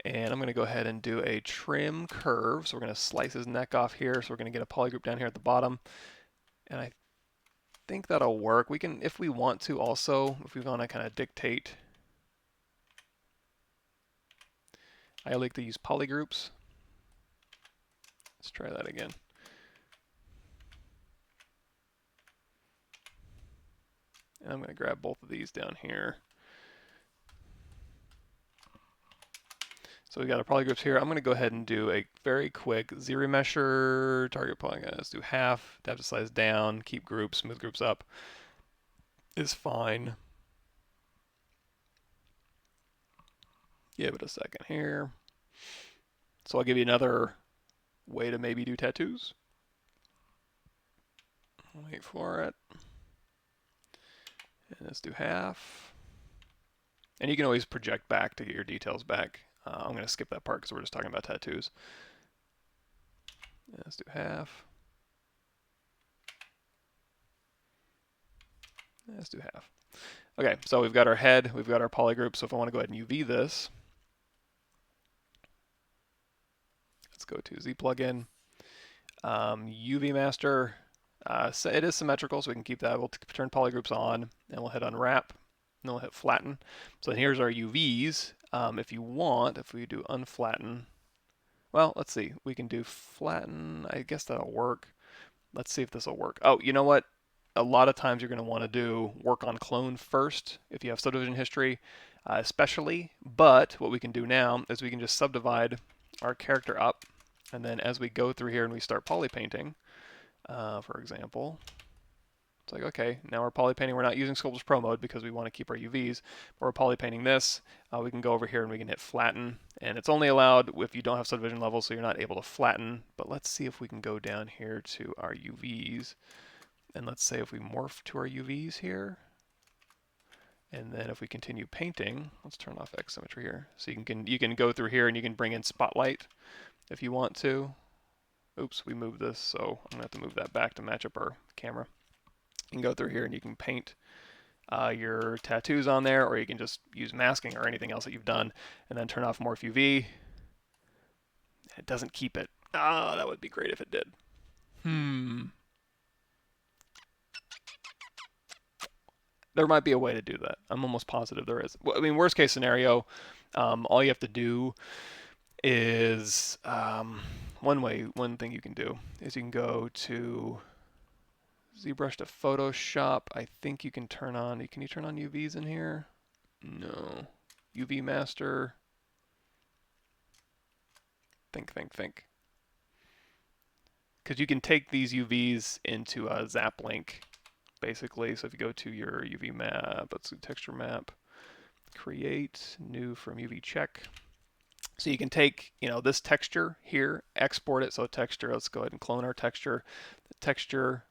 And I'm going to go ahead and do a trim curve. So we're going to slice his neck off here. So we're going to get a poly group down here at the bottom. And I think that'll work. We can, if we want to also, if we want to kind of dictate, I like to use polygroups. Let's try that again. And I'm going to grab both of these down here. So we got our polygroups here. I'm going to go ahead and do a very quick Z-remesher, target polygon. Let's do half, depth size down, keep groups, smooth groups up is fine. Give it a second here. So I'll give you another way to maybe do tattoos. Wait for it. And let's do half. And you can always project back to get your details back. I'm going to skip that part because we're just talking about tattoos. And let's do half. And let's do half. Okay, so we've got our head, we've got our polygroup. So if I want to go ahead and UV this, let's go to Z plugin, UV master. So it is symmetrical, so we can keep that. We'll turn polygroups on, and we'll hit unwrap, and we'll hit flatten. So here's our UVs. If you want, if we do unflatten, well, let's see. We can do flatten. I guess that'll work. Let's see if this will work. Oh, you know what? A lot of times you're going to want to do work on clone first if you have subdivision history, especially. But what we can do now is we can just subdivide our character up, and then as we go through here and we start poly painting, for example, it's like, okay, now we're poly painting. We're not using Sculptors Pro mode because we want to keep our UVs, but we're poly painting this. We can go over here and we can hit flatten, and it's only allowed if you don't have subdivision levels, so you're not able to flatten. But let's see if we can go down here to our UVs, and let's say if we morph to our UVs here, and then if we continue painting, let's turn off X symmetry here. So you can go through here and you can bring in Spotlight if you want to. Oops, we moved this, so I'm gonna have to move that back to match up our camera. You can go through here and you can paint your tattoos on there, or you can just use masking or anything else that you've done, and then turn off Morph UV. It doesn't keep it. Ah, that would be great if it did. There might be a way to do that. I'm almost positive there is. I mean, worst case scenario, all you have to do is one thing you can do is you can go to ZBrush to Photoshop. I think you can turn on, can you turn on UVs in here? No. UV master. Think. Because you can take these UVs into a zap link, basically. So if you go to your UV map, let's do texture map, create new from UV check. So you can take, this texture here, export it. So texture, let's go ahead and clone our texture. The texture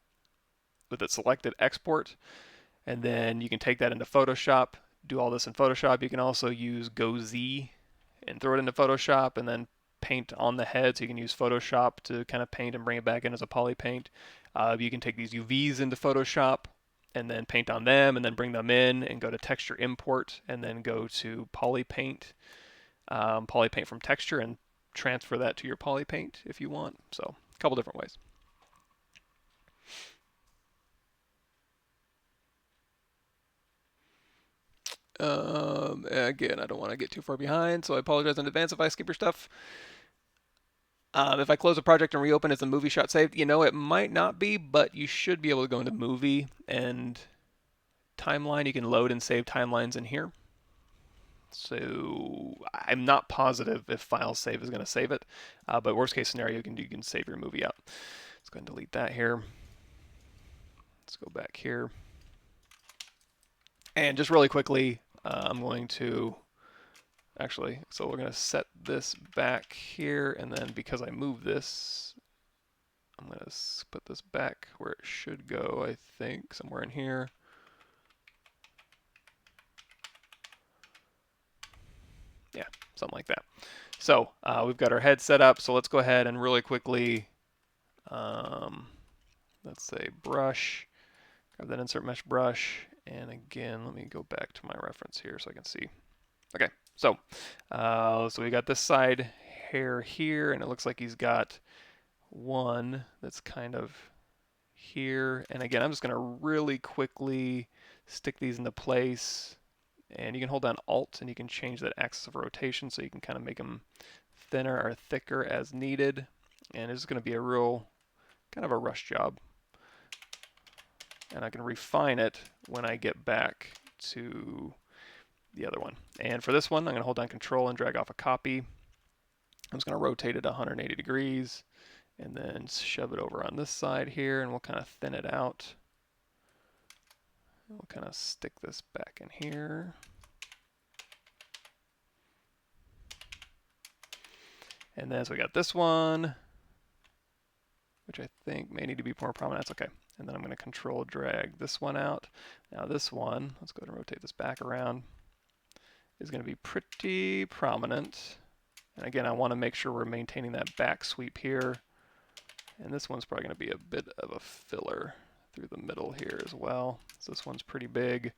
with it selected, export, and then you can take that into Photoshop, do all this in Photoshop. You can also use Go Z and throw it into Photoshop and then paint on the head. So you can use Photoshop to kind of paint and bring it back in as a poly paint. You can take these UVs into Photoshop and then paint on them and then bring them in and go to texture import and then go to poly paint from texture and transfer that to your poly paint if you want. So a couple different ways. Again, I don't want to get too far behind, so I apologize in advance if I skip your stuff. If I close a project and reopen, is the movie shot saved? It might not be, but you should be able to go into movie and timeline. You can load and save timelines in here. So I'm not positive if file save is going to save it, but worst case scenario, you can save your movie out. Let's go ahead and delete that here. Let's go back here. And just really quickly, I'm going to so we're going to set this back here, and then because I moved this, I'm going to put this back where it should go, I think, somewhere in here. Yeah, something like that. So we've got our head set up, so let's go ahead and really quickly, let's say brush, grab that insert mesh brush, and again, let me go back to my reference here so I can see. Okay, so we got this side hair here, and it looks like he's got one that's kind of here. And again, I'm just going to really quickly stick these into place. And you can hold down Alt, and you can change that axis of rotation so you can kind of make them thinner or thicker as needed. And it's going to be a real kind of a rush job. And I can refine it when I get back to the other one. And for this one, I'm going to hold down Control and drag off a copy. I'm just going to rotate it 180 degrees and then shove it over on this side here, and we'll kind of thin it out. We'll kind of stick this back in here. And then so we got this one, which I think may need to be more prominent. That's okay. And then I'm going to Control drag this one out. Now this one, let's go ahead and rotate this back around, is going to be pretty prominent. And again, I want to make sure we're maintaining that back sweep here. And this one's probably going to be a bit of a filler through the middle here as well. So this one's pretty big.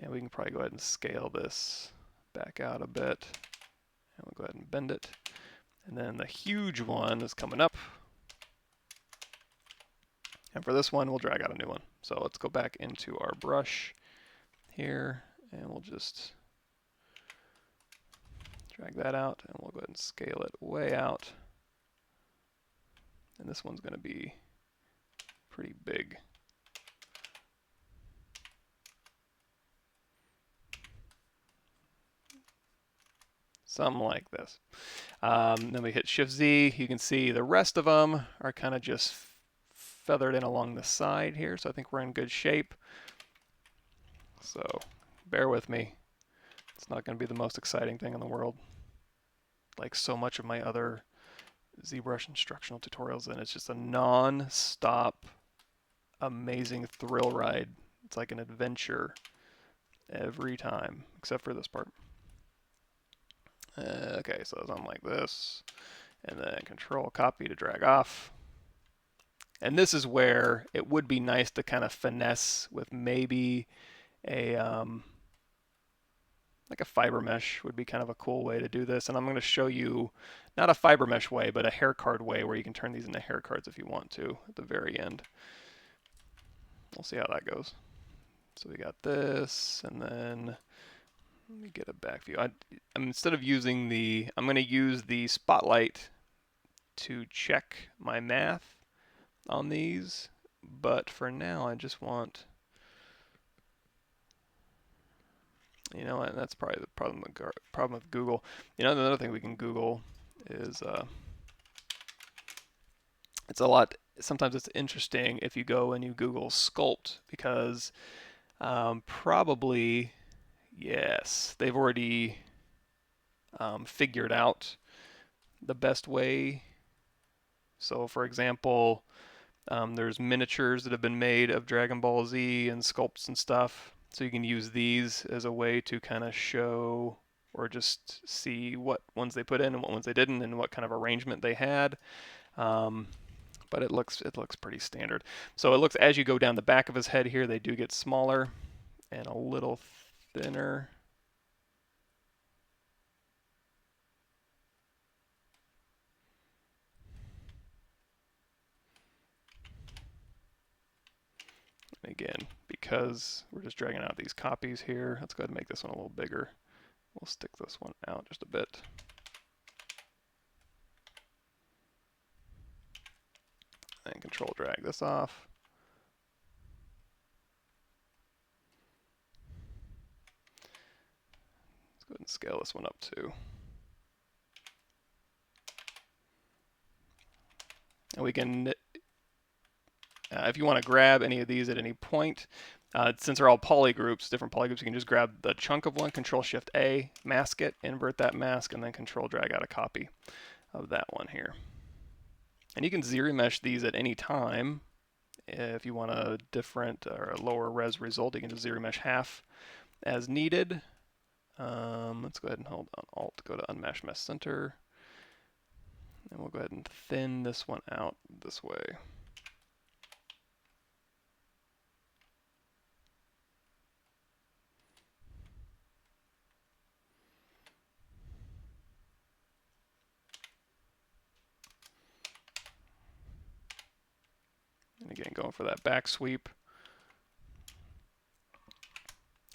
And we can probably go ahead and scale this back out a bit. And we'll go ahead and bend it. And then the huge one is coming up. And for this one, we'll drag out a new one. So let's go back into our brush here, and we'll just drag that out, and we'll go ahead and scale it way out. And this one's going to be pretty big. Something like this. Then we hit Shift Z. You can see the rest of them are kind of just feathered in along the side here, so I think we're in good shape. So bear with me. It's not going to be the most exciting thing in the world, like so much of my other ZBrush instructional tutorials, and it's just a non-stop amazing thrill ride. It's like an adventure every time, except for this part. Okay, so something like this, and then Control copy to drag off. And this is where it would be nice to kind of finesse with maybe a like a fiber mesh would be kind of a cool way to do this. And I'm going to show you not a fiber mesh way, but a hair card way where you can turn these into hair cards if you want to at the very end. We'll see how that goes. So we got this, and then let me get a back view. Instead of using I'm going to use the spotlight to check my math on these, but for now I just want, you know what, that's probably the problem with Google. You know, another thing we can Google is it's a lot, sometimes it's interesting if you go and you Google sculpt, because probably, yes, they've already figured out the best way. So for example, there's miniatures that have been made of Dragon Ball Z and sculpts and stuff. So you can use these as a way to kind of show or just see what ones they put in and what ones they didn't and what kind of arrangement they had. But it looks pretty standard. So it looks, as you go down the back of his head here, they do get smaller and a little thinner. And again, because we're just dragging out these copies here, let's go ahead and make this one a little bigger. We'll stick this one out just a bit. And control drag this off. Let's go ahead and scale this one up too. And we can, if you want to grab any of these at any point, since they're all polygroups, different polygroups, you can just grab the chunk of one, Control-Shift-A, mask it, invert that mask, and then Control drag out a copy of that one here. And you can Z-remesh these at any time. If you want a different or a lower res result, you can just Z-remesh half as needed. Let's go ahead and hold on Alt, go to Unmask Mesh Center. And we'll go ahead and thin this one out this way. And again, going for that back sweep.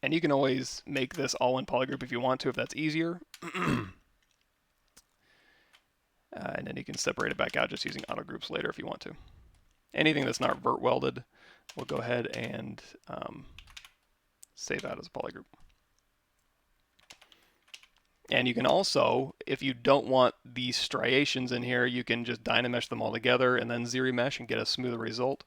And you can always make this all in polygroup if you want to, if that's easier. And then you can separate it back out just using auto groups later if you want to. Anything that's not vert welded, we'll go ahead and save out as a polygroup. And you can also, if you don't want these striations in here, you can just dynamesh them all together and then Z-remesh and get a smoother result,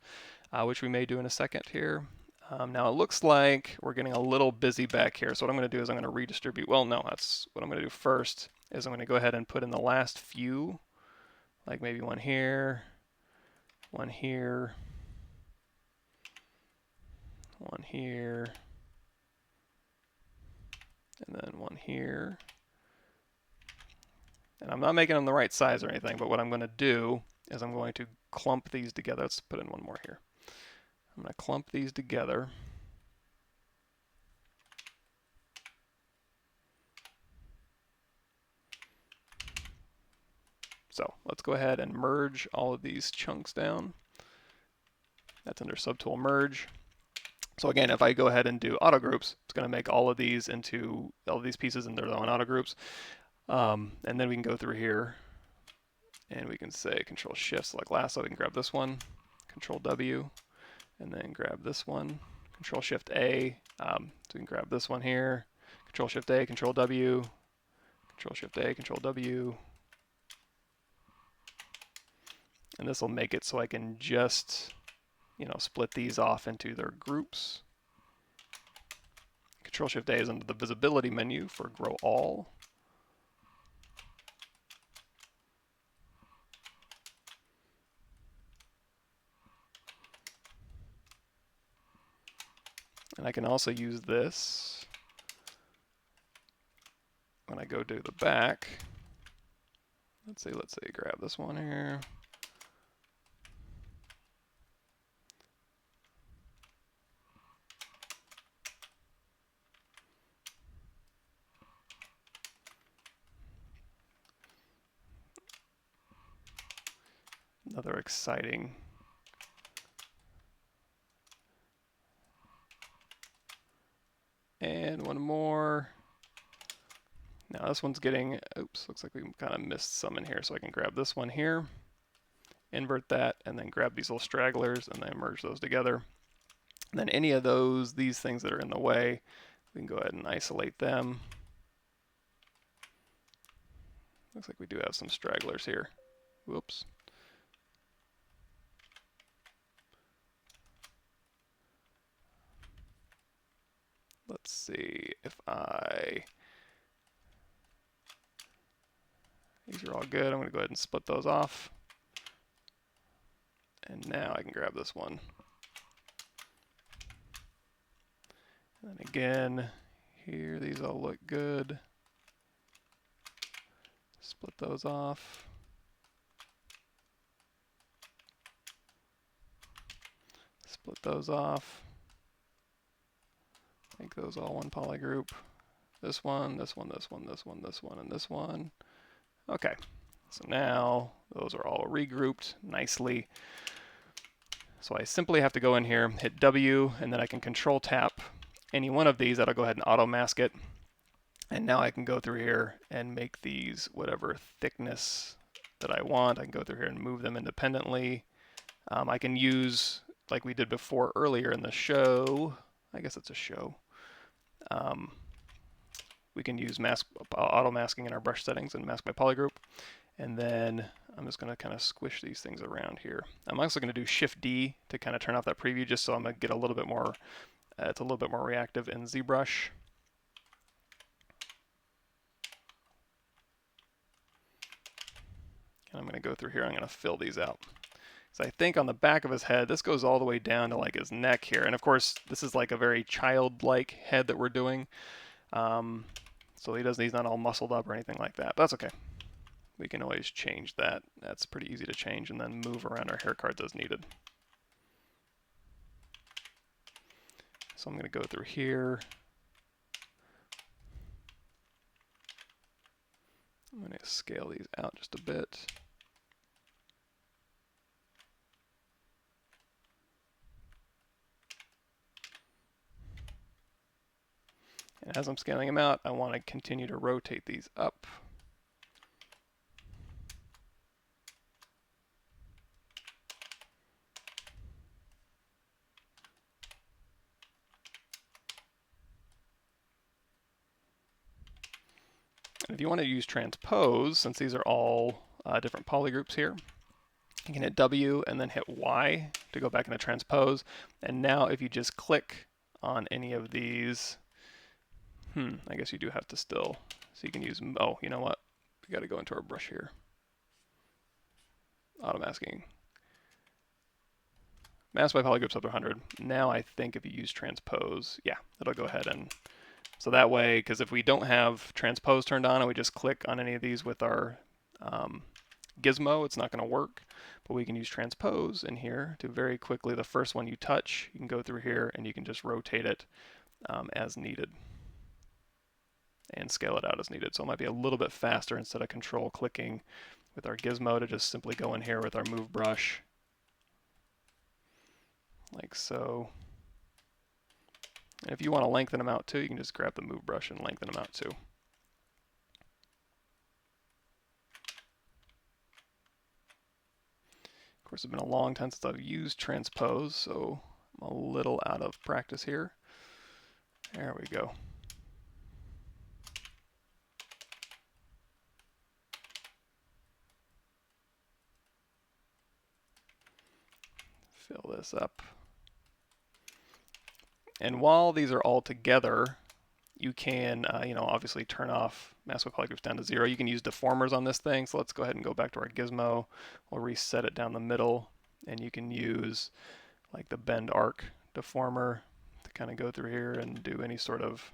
which we may do in a second here. Now it looks like we're getting a little busy back here. So what I'm going to do is I'm going to redistribute. Well, no, that's what I'm going to do first is I'm going to go ahead and put in the last few, like maybe one here, one here, one here, and then one here. And I'm not making them the right size or anything, but what I'm going to do is I'm going to clump these together. Let's put in one more here. I'm going to clump these together. So let's go ahead and merge all of these chunks down. That's under Subtool Merge. So again, if I go ahead and do auto groups, it's going to make all of these into all of these pieces in their own auto groups. And then we can go through here and we can say Control Shift, select lasso. We can grab this one, Control W, and then grab this one, Control Shift A. So we can grab this one here, Control Shift A, Control W, Control Shift A, Control W. And this will make it so I can just, split these off into their groups. Control Shift A is under the visibility menu for Grow All. And I can also use this when I go to the back. Let's say grab this one here. Another exciting and one more. Now this one's getting, oops, looks like we kind of missed some in here, so I can grab this one here, invert that, and then grab these little stragglers and then merge those together. And then any of these things that are in the way, we can go ahead and isolate them. Looks like we do have some stragglers here. Whoops. Let's see if These are all good. I'm going to go ahead and split those off. And now I can grab this one. And then again, here, these all look good. Split those off. Split those off. Make those all one polygroup. This one, this one, this one, this one, this one, and this one. Okay, so now those are all regrouped nicely. So I simply have to go in here, hit W, and then I can control tap any one of these. That'll go ahead and auto mask it. And now I can go through here and make these whatever thickness that I want. I can go through here and move them independently. I can use, like we did before earlier in the show, I guess it's a show. We can use auto masking in our brush settings and mask by polygroup. And then I'm just going to kind of squish these things around here. I'm also going to do Shift D to kind of turn off that preview, just so I'm going to get a little bit more, it's a little bit more reactive in Zbrush. And I'm going to go through here, I'm going to fill these out. So I think on the back of his head, this goes all the way down to like his neck here. And of course, this is like a very childlike head that we're doing. So he's not all muscled up or anything like that. But that's okay. We can always change that. That's pretty easy to change, and then move around our hair cards as needed. So I'm going to go through here. I'm going to scale these out just a bit. And as I'm scaling them out, I want to continue to rotate these up. And if you want to use Transpose, since these are all different polygroups here, you can hit W and then hit Y to go back into Transpose. And now if you just click on any of these, I guess you do have to still, so you can use, oh, you know what? We got to go into our brush here. Auto masking. Mask by polygroups up to 100. Now I think if you use Transpose, yeah, it'll go ahead and, so that way, because if we don't have Transpose turned on and we just click on any of these with our gizmo, it's not going to work. But we can use Transpose in here to very quickly, the first one you touch, you can go through here and you can just rotate it as needed. And scale it out as needed. So it might be a little bit faster instead of control clicking with our gizmo to just simply go in here with our move brush, like so. And if you want to lengthen them out too, you can just grab the move brush and lengthen them out too. Of course, it's been a long time since I've used Transpose, so I'm a little out of practice here. There we go. Fill this up. And while these are all together, you can, obviously turn off mask by polygroups down to 0. You can use deformers on this thing. So let's go ahead and go back to our gizmo. We'll reset it down the middle, and you can use like the bend arc deformer to kind of go through here and do any sort of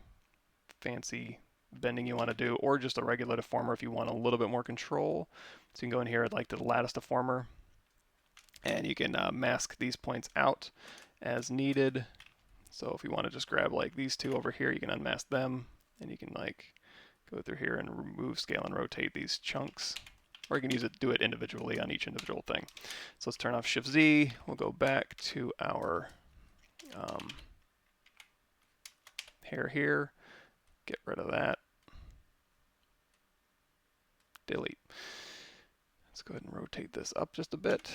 fancy bending you want to do, or just a regular deformer if you want a little bit more control. So you can go in here like to the lattice deformer, and you can mask these points out as needed. So if you want to just grab like these two over here, you can unmask them, and you can like go through here and remove, scale, and rotate these chunks. Or you can do it individually on each individual thing. So let's turn off Shift Z. We'll go back to our hair here. Get rid of that. Delete. Let's go ahead and rotate this up just a bit.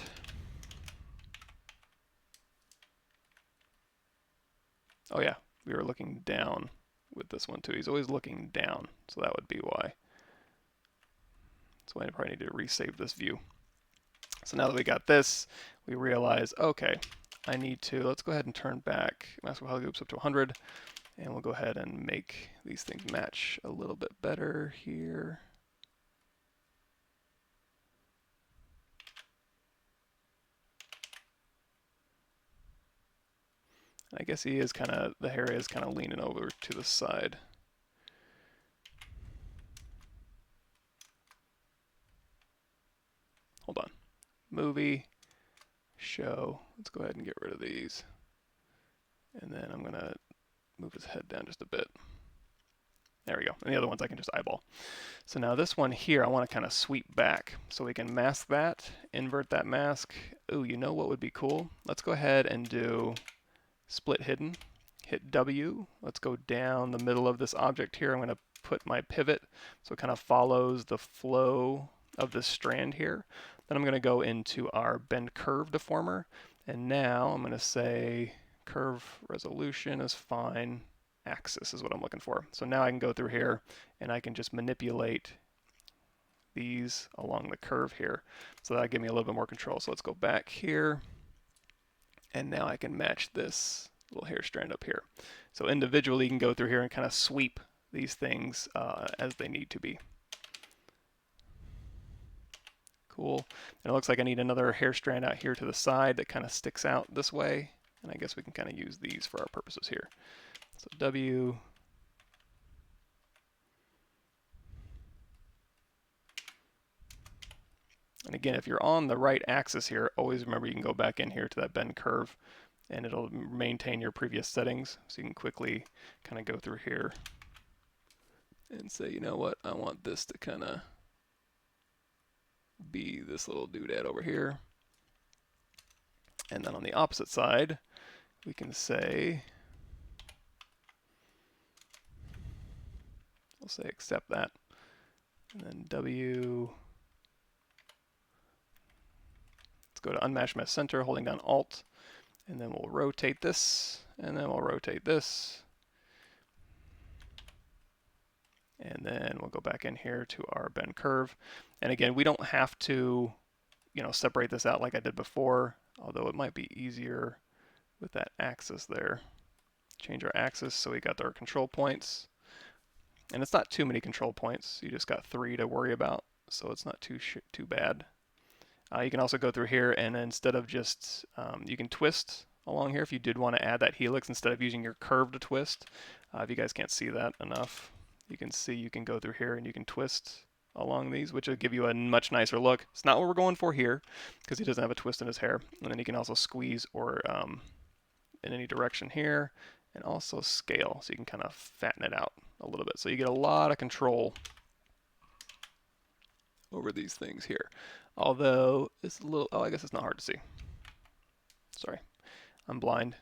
Oh yeah, we were looking down with this one too. He's always looking down, so that would be why. So I probably need to resave this view. So now that we got this, we realize, okay, I need to, let's go ahead and turn back mask by polygroups up to 100, and we'll go ahead and make these things match a little bit better here. I guess he is kind of, the hair is kind of leaning over to the side. Hold on. Movie, show. Let's go ahead and get rid of these. And then I'm going to move his head down just a bit. There we go. And the other ones I can just eyeball. So now this one here, I want to kind of sweep back. So we can mask that, invert that mask. Ooh, you know what would be cool? Let's go ahead and do split hidden. Hit W. Let's go down the middle of this object here. I'm going to put my pivot so it kind of follows the flow of this strand here. Then I'm going to go into our bend curve deformer. And now I'm going to say curve resolution is fine. Axis is what I'm looking for. So now I can go through here and I can just manipulate these along the curve here. So that'll give me a little bit more control. So let's go back here. And now I can match this little hair strand up here. So individually you can go through here and kind of sweep these things as they need to be. Cool. And it looks like I need another hair strand out here to the side that kind of sticks out this way. And I guess we can kind of use these for our purposes here. So W. And again, if you're on the right axis here, always remember you can go back in here to that bend curve and it'll maintain your previous settings. So you can quickly kind of go through here and say, you know what, I want this to kind of be this little doodad over here. And then on the opposite side, we can say, we'll say accept that. And then W, let's go to Unmatched Mesh Center, holding down Alt. And then we'll rotate this, and then we'll rotate this. And then we'll go back in here to our bend curve. And again, we don't have to, separate this out like I did before, although it might be easier with that axis there. Change our axis so we got our control points. And it's not too many control points. You just got 3 to worry about, so it's not too bad. You can also go through here and instead of just, you can twist along here if you did want to add that helix instead of using your curve to twist. If you guys can't see that enough, you can see you can go through here and you can twist along these, which will give you a much nicer look. It's not what we're going for here because he doesn't have a twist in his hair. And then you can also squeeze or in any direction here and also scale so you can kind of fatten it out a little bit. So you get a lot of control over these things here. Although it's a little, I guess it's not hard to see. Sorry, I'm blind.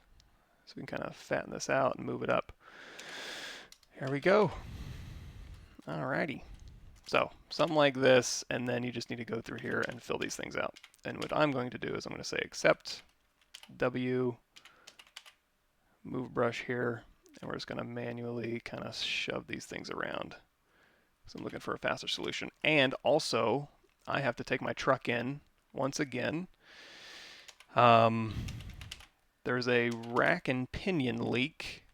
So we can kind of fatten this out and move it up. Here we go. Alrighty. So something like this, and then you just need to go through here and fill these things out. And what I'm going to do is I'm going to say accept, W, move brush here, and we're just going to manually kind of shove these things around. So I'm looking for a faster solution. And also, I have to take my truck in once again. There's a rack and pinion leak,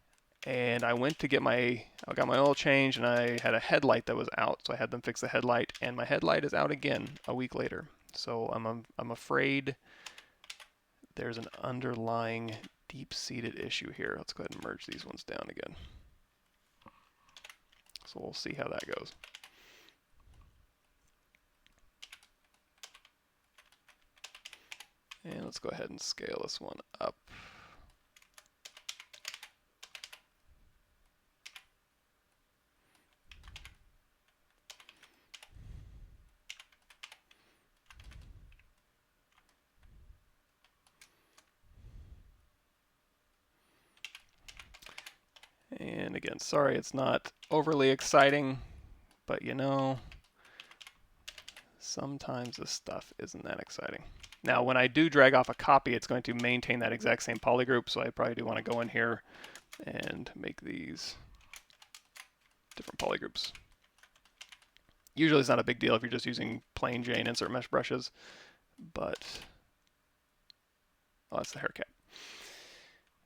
and I went to get I got my oil changed, and I had a headlight that was out, so I had them fix the headlight, and my headlight is out again a week later. So I'm afraid there's an underlying deep-seated issue here. Let's go ahead and merge these ones down again. So we'll see how that goes. And let's go ahead and scale this one up. And again, sorry it's not overly exciting, but sometimes this stuff isn't that exciting. Now, when I do drag off a copy, it's going to maintain that exact same polygroup, so I probably do want to go in here and make these different polygroups. Usually it's not a big deal if you're just using plain Jane insert mesh brushes, but oh, that's the hair cap.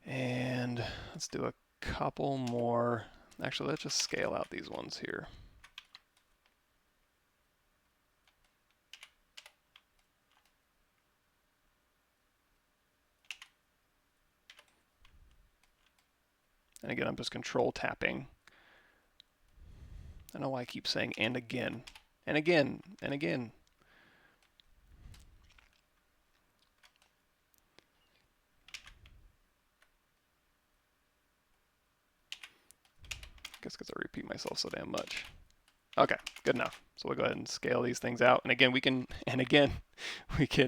And let's do a couple more. Actually, let's just scale out these ones here. And again, I'm just control tapping. I don't know why I keep saying and again, and again, and again. I guess because I repeat myself so damn much. Okay, good enough. So we'll go ahead and scale these things out. And again, we can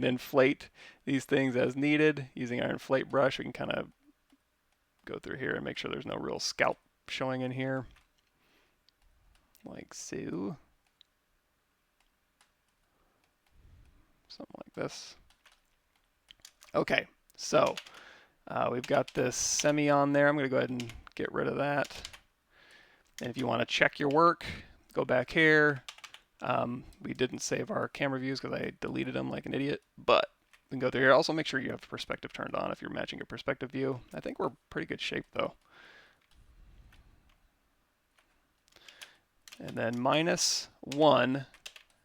inflate these things as needed using our Inflate Brush. We can kind of go through here and make sure there's no real scalp showing in here, like so. Something like this. Okay, so we've got this semi on there. I'm going to go ahead and get rid of that. And if you want to check your work, go back here. We didn't save our camera views because I deleted them like an idiot, but we can go through here. Also make sure you have perspective turned on if you're matching your perspective view. I think we're pretty good shape though. And then -1,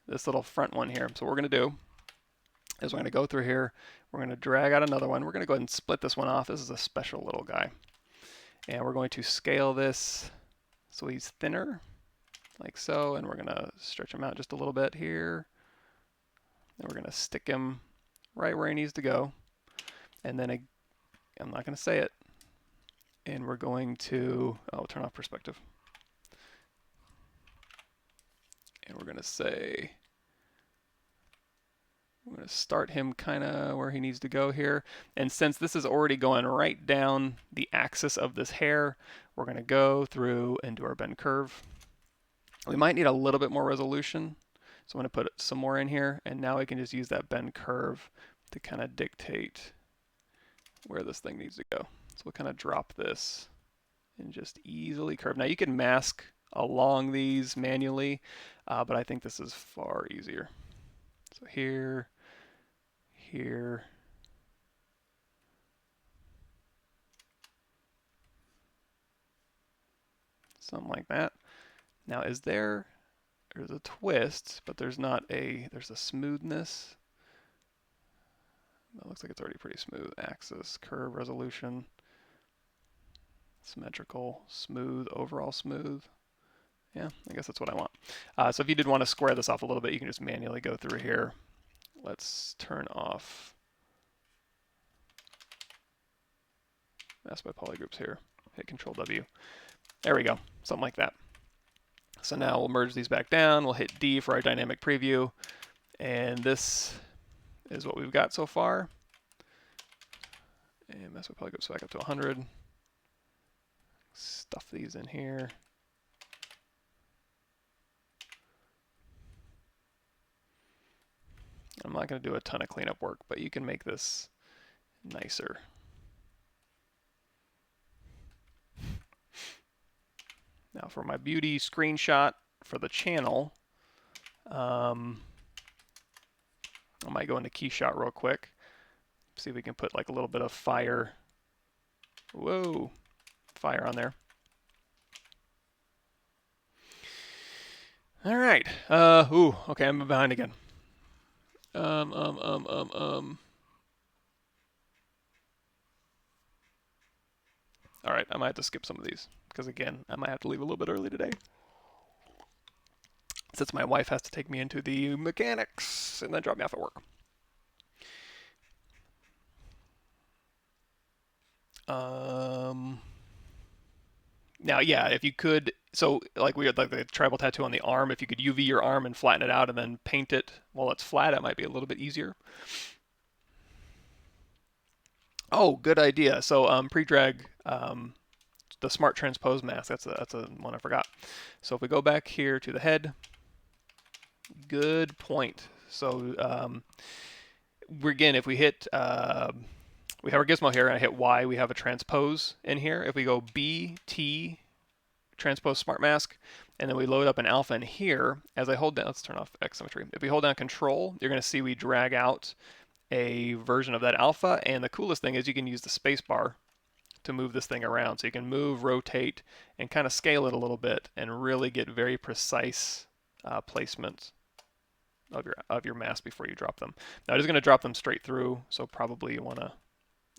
this little front one here. So what we're going to do is we're going to go through here. We're going to drag out another one. We're going to go ahead and split this one off. This is a special little guy. And we're going to scale this so he's thinner, like so. And we're going to stretch him out just a little bit here. And we're going to stick him right where he needs to go. And then I'm not going to say it. And we're going to, turn off perspective. And we're going to say, I'm going to start him kind of where he needs to go here. And since this is already going right down the axis of this hair, we're going to go through and do our bend curve. We might need a little bit more resolution. So I'm going to put some more in here. And now we can just use that bend curve to kind of dictate where this thing needs to go. So we'll kind of drop this and just easily curve. Now you can mask along these manually, but I think this is far easier. So here, here, something like that. Now there's a twist, but there's a smoothness. That looks like it's already pretty smooth. Axis, curve, resolution, symmetrical, smooth, overall smooth. Yeah, I guess that's what I want. So if you did want to square this off a little bit, you can just manually go through here. Let's turn off Mask by Polygroups here. Hit Control W. There we go, something like that. So now we'll merge these back down. We'll hit D for our dynamic preview. And this is what we've got so far. And Mask by Polygroups back up to 100. Stuff these in here. I'm not going to do a ton of cleanup work, but you can make this nicer. Now for my beauty screenshot for the channel, I might go into Keyshot real quick. See if we can put like a little bit of fire. Whoa, fire on there. All right. Okay, I'm behind again. All right, I might have to skip some of these because again, I might have to leave a little bit early today, since my wife has to take me into the mechanics and then drop me off at work. Now, yeah, if you could, so like we had like the tribal tattoo on the arm, if you could UV your arm and flatten it out and then paint it while it's flat, it might be a little bit easier. Oh, good idea. So pre-drag the Smart Transpose mask. That's a one I forgot. So if we go back here to the head, good point. So again, if we hit, we have our gizmo here, and I hit Y, we have a transpose in here. If we go B, T, transpose smart mask, and then we load up an alpha in here, as I hold down, let's turn off X symmetry. If we hold down Control, you're going to see we drag out a version of that alpha, and the coolest thing is you can use the space bar to move this thing around. So you can move, rotate, and kind of scale it a little bit and really get very precise placement of your mask before you drop them. Now it is going to drop them straight through, so probably you want to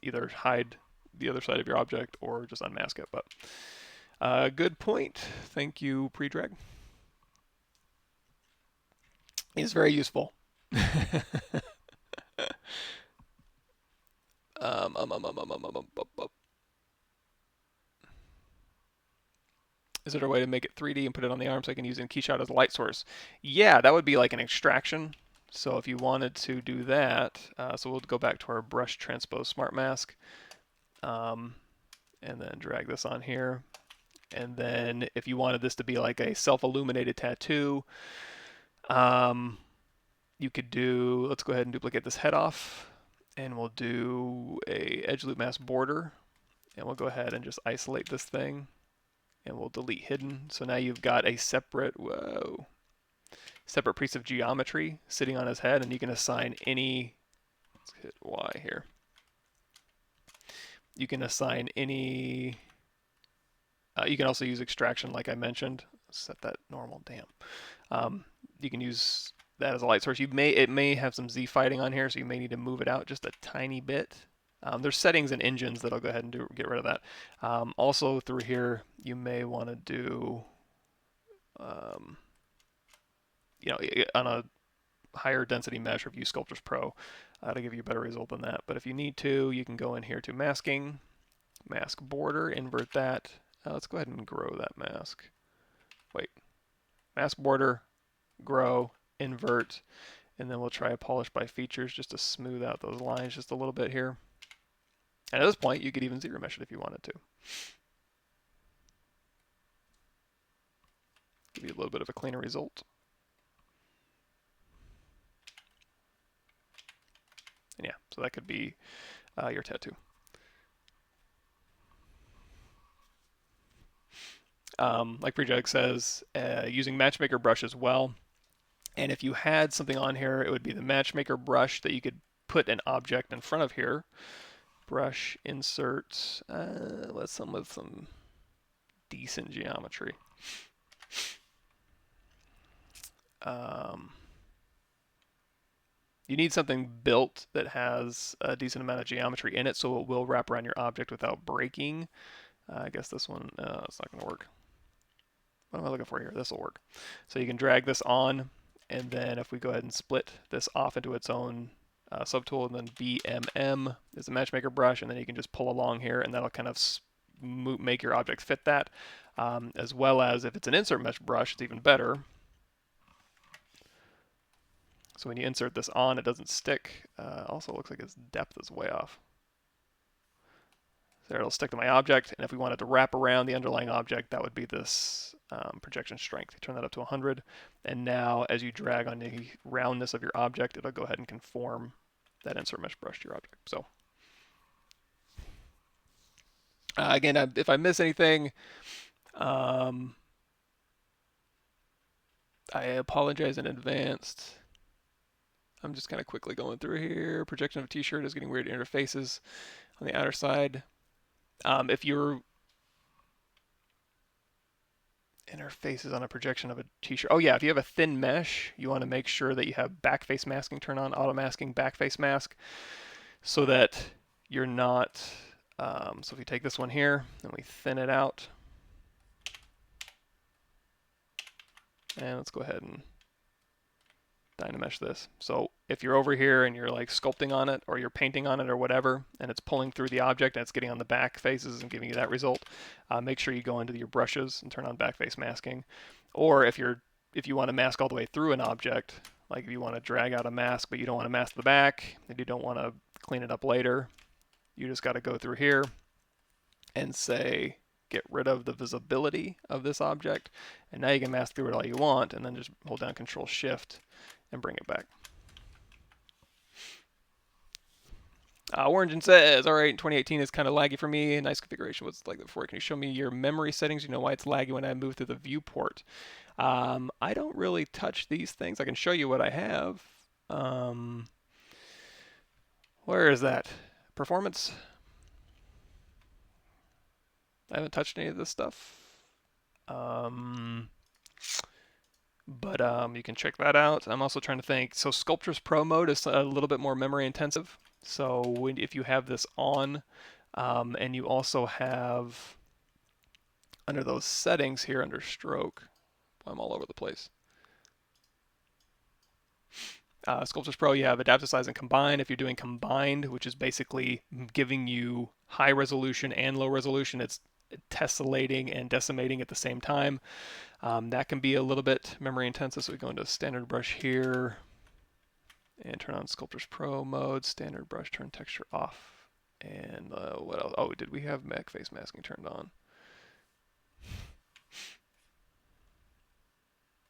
either hide the other side of your object or just unmask it. But good point. Thank you, pre-drag. It's very useful. Is there a way to make it 3D and put it on the arm so I can use it in Keyshot as a light source? Yeah, that would be like an extraction. So if you wanted to do that, so we'll go back to our brush transpose smart mask, and then drag this on here. And then if you wanted this to be like a self-illuminated tattoo, you could do, let's go ahead and duplicate this head off, and we'll do a edge loop mask border, and we'll go ahead and just isolate this thing, and we'll delete hidden. So now you've got a separate, separate piece of geometry sitting on his head, and you can assign any, let's hit Y here. You can assign any, you can also use extraction like I mentioned. Set that normal, damn. You can use that as a light source. It may have some Z fighting on here, so you may need to move it out just a tiny bit. There's settings and engines that'll go ahead and get rid of that. Also through here, you may want to do, you know, on a higher density mesh, or if you use Sculptris Pro, to give you a better result than that. But if you need to, you can go in here to masking, mask border, invert that. Let's go ahead and grow that mask. Wait, mask border, grow, invert, and then we'll try a polish by features just to smooth out those lines just a little bit here. And at this point, you could even zero mesh it if you wanted to. Give you a little bit of a cleaner result. And yeah, so that could be your tattoo. Like Prejug says, using Matchmaker brush as well. And if you had something on here, it would be the Matchmaker brush that you could put an object in front of here. Brush, insert, let's some with some decent geometry. You need something built that has a decent amount of geometry in it, so it will wrap around your object without breaking. I guess this one, it's not going to work. What am I looking for here? This will work. So you can drag this on, and then if we go ahead and split this off into its own subtool, and then BMM is a matchmaker brush, and then you can just pull along here, and that'll kind of make your object fit that. As well as if it's an insert mesh brush, it's even better. So when you insert this on, it doesn't stick. Also, it looks like its depth is way off. So it'll stick to my object, and if we wanted to wrap around the underlying object, that would be this projection strength. You turn that up to 100, and now as you drag on the roundness of your object, it'll go ahead and conform that insert mesh brush to your object. So again, if I miss anything, I apologize in advance. I'm just kind of quickly going through here. Projection of a t-shirt is getting weird interfaces on the outer side. If your interfaces on a projection of a t-shirt, oh yeah, if you have a thin mesh, you want to make sure that you have backface masking turn on, auto masking, backface mask, so that you're not, so if you take this one here and we thin it out, and let's go ahead and Dynamesh this. So if you're over here and you're like sculpting on it, or you're painting on it or whatever, and it's pulling through the object and it's getting on the back faces and giving you that result, make sure you go into your brushes and turn on backface masking. Or if you want to mask all the way through an object, like if you want to drag out a mask but you don't want to mask the back and you don't want to clean it up later, you just got to go through here and say get rid of the visibility of this object, and now you can mask through it all you want, and then just hold down Control Shift and bring it back. Orange says, all right, 2018 is kind of laggy for me. Nice configuration. What's like before? Can you show me your memory settings? You know why it's laggy when I move through the viewport. I don't really touch these things. I can show you what I have. Where is that? Performance? I haven't touched any of this stuff. But you can check that out. I'm also trying to think. So Sculptris Pro mode is a little bit more memory intensive. So if you have this on, And you also have, under those settings here, under stroke, I'm all over the place. Sculptures Pro, you have adaptive size and combine. If you're doing combined, which is basically giving you high resolution and low resolution, it's tessellating and decimating at the same time. That can be a little bit memory intensive, so we go into standard brush here and turn on Sculptures Pro mode, standard brush, turn texture off. And what else? Oh, did we have face masking turned on?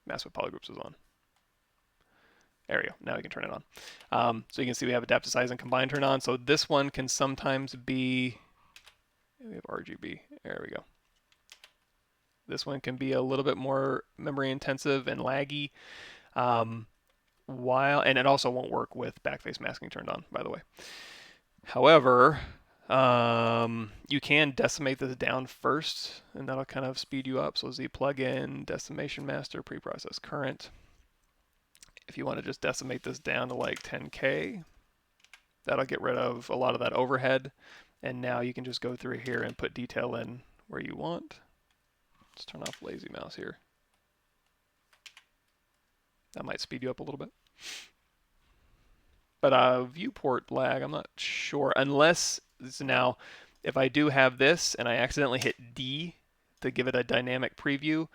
Mask with Polygroups is on. There we go. Now we can turn it on. So you can see we have adaptive size and combine turned on. So this one can sometimes be, we have RGB. There we go. This one can be a little bit more memory intensive and laggy. And it also won't work with backface masking turned on, by the way. However, you can decimate this down first, and that'll kind of speed you up. So Z plugin, decimation master, preprocess current. If you want to just decimate this down to like 10K, that'll get rid of a lot of that overhead. And now you can just go through here and put detail in where you want. Let's turn off lazy mouse here. That might speed you up a little bit. But viewport lag, I'm not sure. Unless, now, if I do have this and I accidentally hit D to give it a dynamic preview,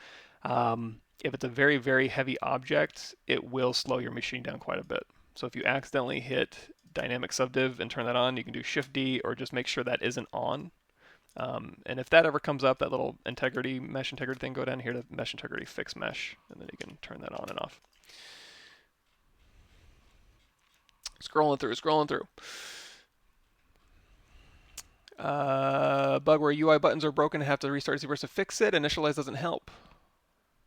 if it's a very, very heavy object, it will slow your machine down quite a bit. So if you accidentally hit dynamic subdiv and turn that on, you can do Shift D or just make sure that isn't on. And if that ever comes up, that little integrity, mesh integrity thing, go down here to mesh integrity fix mesh, and then you can turn that on and off. Scrolling through. Bug where UI buttons are broken, have to restart ZBrush to fix it. Initialize doesn't help.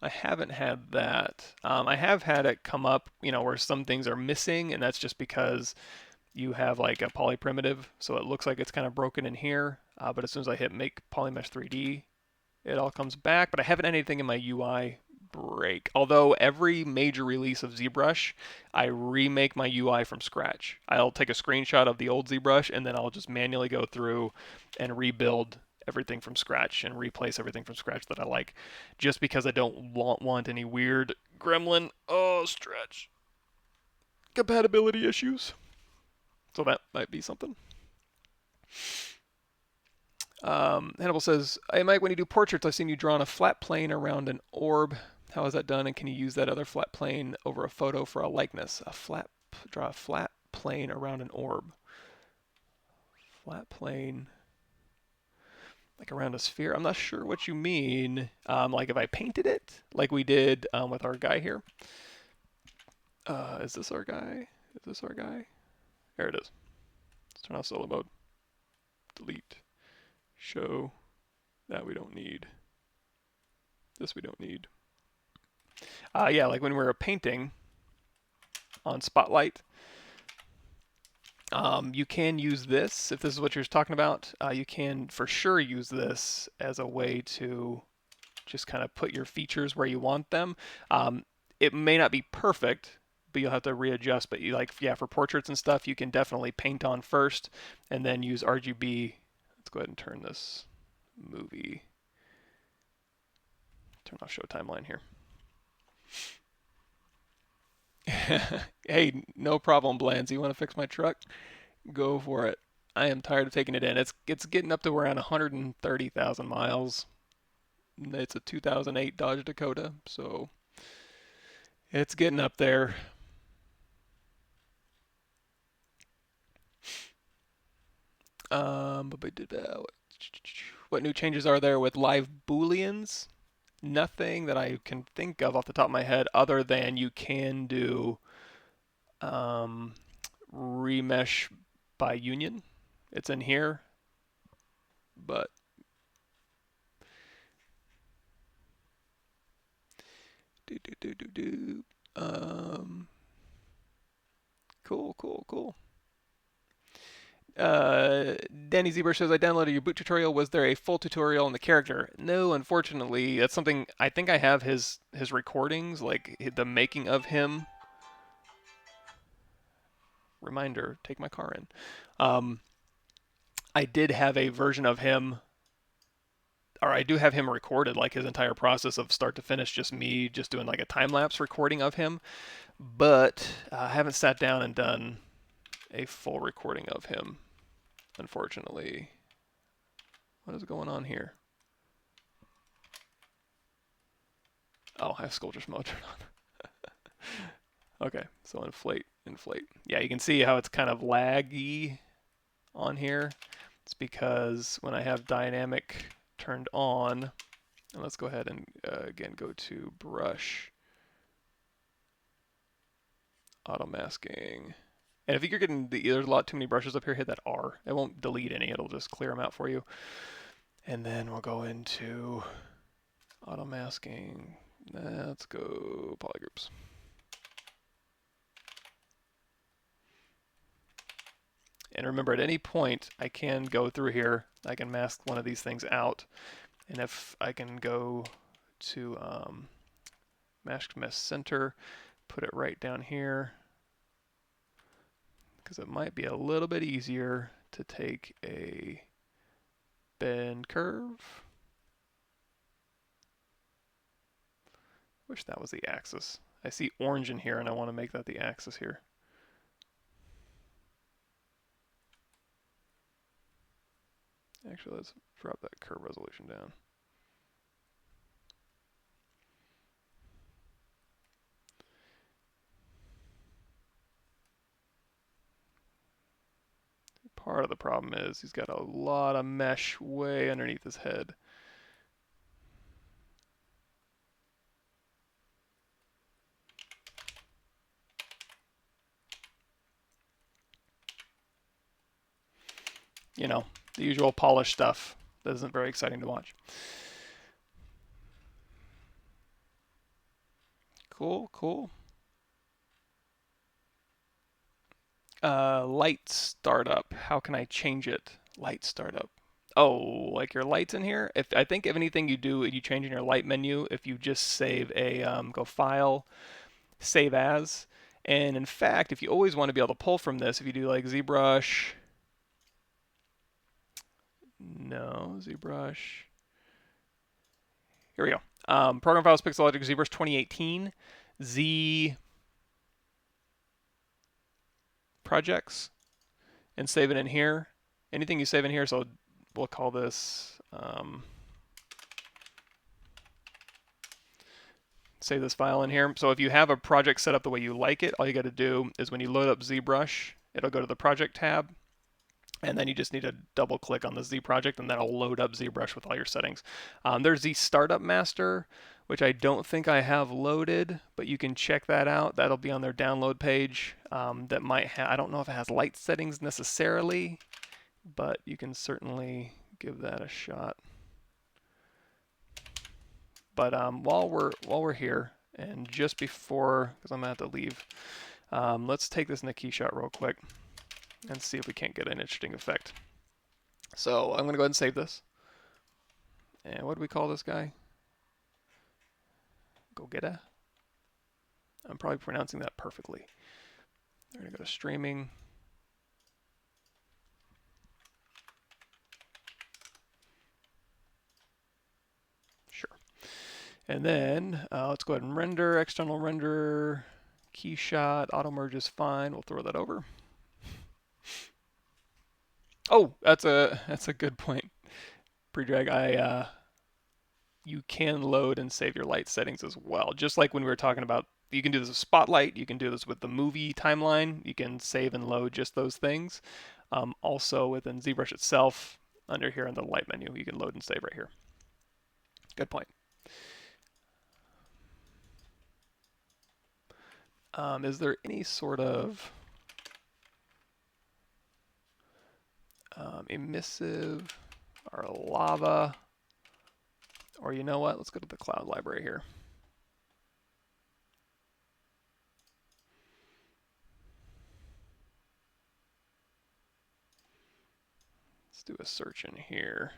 I haven't had that. I have had it come up, where some things are missing, and that's just because you have like a poly primitive, so it looks like it's kind of broken in here. But as soon as I hit make polymesh 3D, it all comes back. But I haven't had anything in my UI break. Although every major release of ZBrush, I remake my UI from scratch. I'll take a screenshot of the old ZBrush, and then I'll just manually go through and rebuild everything from scratch and replace everything from scratch that I like, just because I don't want any weird gremlin stretch compatibility issues. So that might be something. Hannibal says, "Hey Mike, when you do portraits, I've seen you draw on a flat plane around an orb. How is that done? And can you use that other flat plane over a photo for a likeness? Draw a flat plane around an orb. Flat plane, like around a sphere. I'm not sure what you mean. Like if I painted it, like we did with our guy here. Is this our guy? There it is. Let's turn off solo mode. Delete. Show. That we don't need. This we don't need. Yeah, like when we were painting on Spotlight, you can use this, if this is what you're talking about. You can for sure use this as a way to just kind of put your features where you want them. It may not be perfect, but you'll have to readjust. But for portraits and stuff, you can definitely paint on first and then use RGB. Let's go ahead and turn this movie. Turn off show timeline here. Hey, no problem, Blands. You want to fix my truck? Go for it. I am tired of taking it in. It's getting up to around 130,000 miles. It's a 2008 Dodge Dakota, so it's getting up there. What new changes are there with live booleans? Nothing that I can think of off the top of my head, other than you can do remesh by union. It's in here, but cool. Danny Zbrush says, I downloaded your boot tutorial. Was there a full tutorial on the character? No, unfortunately. That's something, I think I have his recordings, like the making of him. Reminder, take my car in. I did have a version of him, or I do have him recorded, like his entire process of start to finish, just me just doing like a time lapse recording of him. But I haven't sat down and done a full recording of him, unfortunately. What is going on here? Oh, I have sculptures mode turned on. Okay, so inflate. Yeah, you can see how it's kind of laggy on here. It's because when I have dynamic turned on, and let's go ahead and again go to brush, auto masking. And if you're getting there's a lot too many brushes up here, hit that R. It won't delete any, it'll just clear them out for you. And then we'll go into auto masking. Let's go polygroups. And remember, at any point, I can go through here. I can mask one of these things out. And if I can go to mask mesh center, put it right down here, because it might be a little bit easier to take a bend curve. Wish that was the axis. I see orange in here and I want to make that the axis here. Actually, let's drop that curve resolution down. Part of the problem is he's got a lot of mesh way underneath his head. You know, the usual polished stuff that isn't very exciting to watch. Cool, cool. Light startup. How can I change it? Light startup. Oh, like your lights in here? I think if anything you do, you change in your light menu, if you just save a, go file, save as. And in fact, if you always want to be able to pull from this, if you do like Zbrush, no, Zbrush. Here we go. Program files, Pixelogic, Zbrush 2018, Z projects, and save it in here. Anything you save in here, so we'll call this, save this file in here. So if you have a project set up the way you like it, all you got to do is when you load up ZBrush, it'll go to the project tab, and then you just need to double click on the Z project and that'll load up ZBrush with all your settings. There's the Startup Master, which I don't think I have loaded, but you can check that out. That'll be on their download page. That might have, I don't know if it has light settings necessarily, but you can certainly give that a shot. But while we're here, and just before, because I'm gonna have to leave, let's take this in a key shot real quick and see if we can't get an interesting effect. So I'm gonna go ahead and save this. And what do we call this guy? Go get a. I'm probably pronouncing that perfectly. We're gonna go to streaming. Sure. And then let's go ahead and render, external render, key shot, auto merge is fine. We'll throw that over. Oh, that's a good point. Pre-drag, you can load and save your light settings as well. Just like when we were talking about, you can do this with Spotlight, you can do this with the movie timeline, you can save and load just those things. Also within ZBrush itself, under here in the light menu, you can load and save right here. Good point. Is there any sort of emissive or lava, or you know what, let's go to the cloud library here. Let's do a search in here.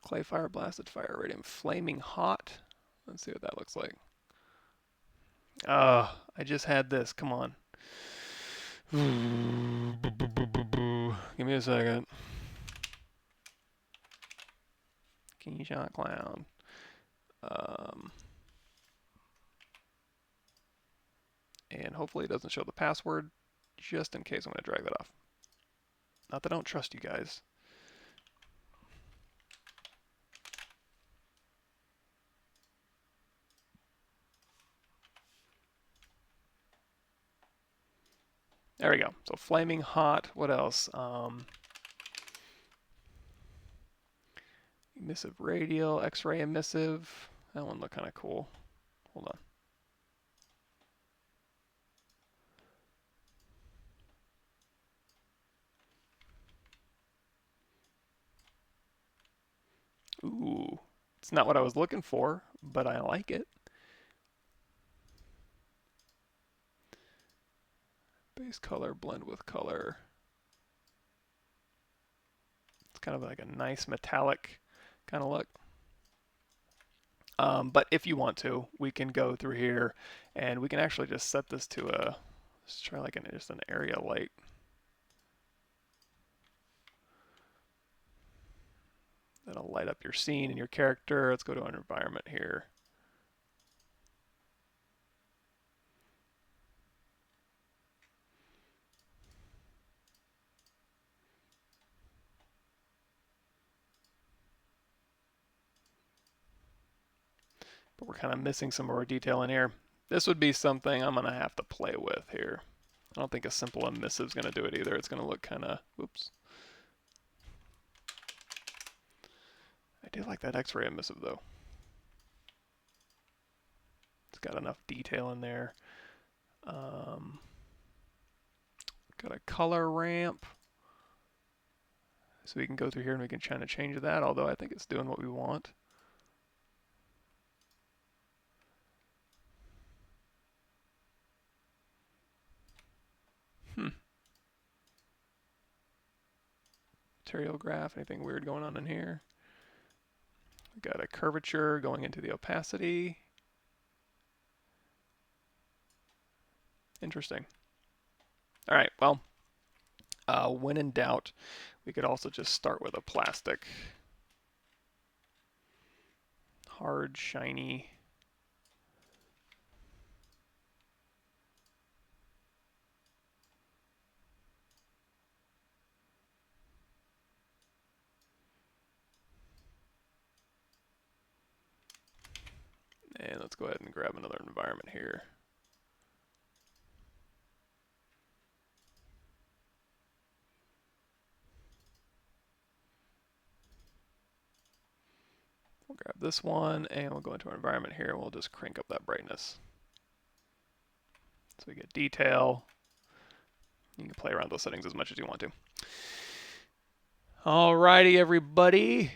Clay fire, blasted fire, radium, flaming hot. Let's see what that looks like. I just had this, come on. Give me a second. Keyshot Cloud. And hopefully it doesn't show the password, just in case I'm going to drag that off. Not that I don't trust you guys. There we go. So flaming hot. What else? Emissive radial, X-ray emissive. That one looked kind of cool. Hold on. Ooh, it's not what I was looking for, but I like it. Base color, blend with color. It's kind of like a nice metallic kind of look. But if you want to, we can go through here and we can actually just set this to a, let's try like just an area light. That'll light up your scene and your character. Let's go to an environment here. But we're kind of missing some more detail in here. This would be something I'm going to have to play with here. I don't think a simple emissive is going to do it either. It's going to look kind of, whoops. I do like that X-ray emissive though. It's got enough detail in there. Got a color ramp. So we can go through here and we can try to change that, although I think it's doing what we want. Material graph, anything weird going on in here? We got a curvature going into the opacity. Interesting. All right, well, when in doubt, we could also just start with a plastic. Hard, shiny. And let's go ahead and grab another environment here. We'll grab this one and we'll go into our environment here and we'll just crank up that brightness. So we get detail. You can play around those settings as much as you want to. Alrighty, everybody.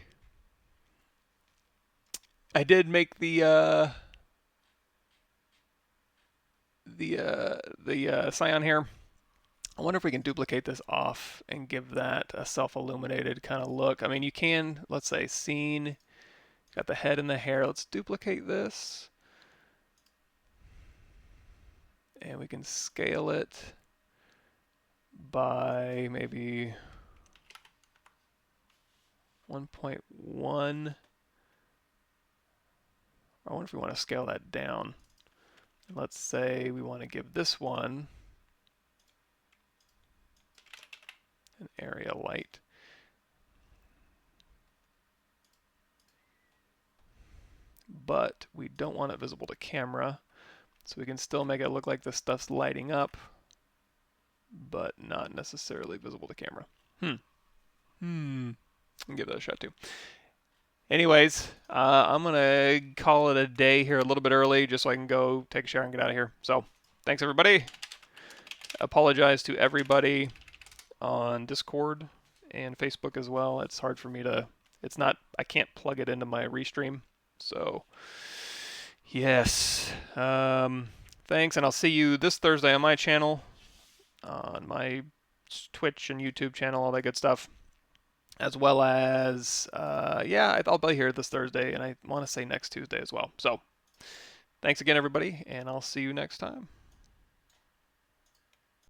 I did make the cyan here. I wonder if we can duplicate this off and give that a self-illuminated kind of look. I mean, you can, let's say, scene, got the head and the hair. Let's duplicate this. And we can scale it by maybe 1.1. I wonder if we want to scale that down. And let's say we want to give this one an area light. But we don't want it visible to camera. So we can still make it look like this stuff's lighting up, but not necessarily visible to camera. I'll give that a shot too. Anyways, I'm going to call it a day here a little bit early just so I can go take a shower and get out of here. So, thanks everybody. Apologize to everybody on Discord and Facebook as well. It's hard for me to, I can't plug it into my Restream. So, yes. Thanks, and I'll see you this Thursday on my channel, on my Twitch and YouTube channel, all that good stuff. As well as, yeah, I'll be here this Thursday, and I want to say next Tuesday as well. So, thanks again, everybody, and I'll see you next time.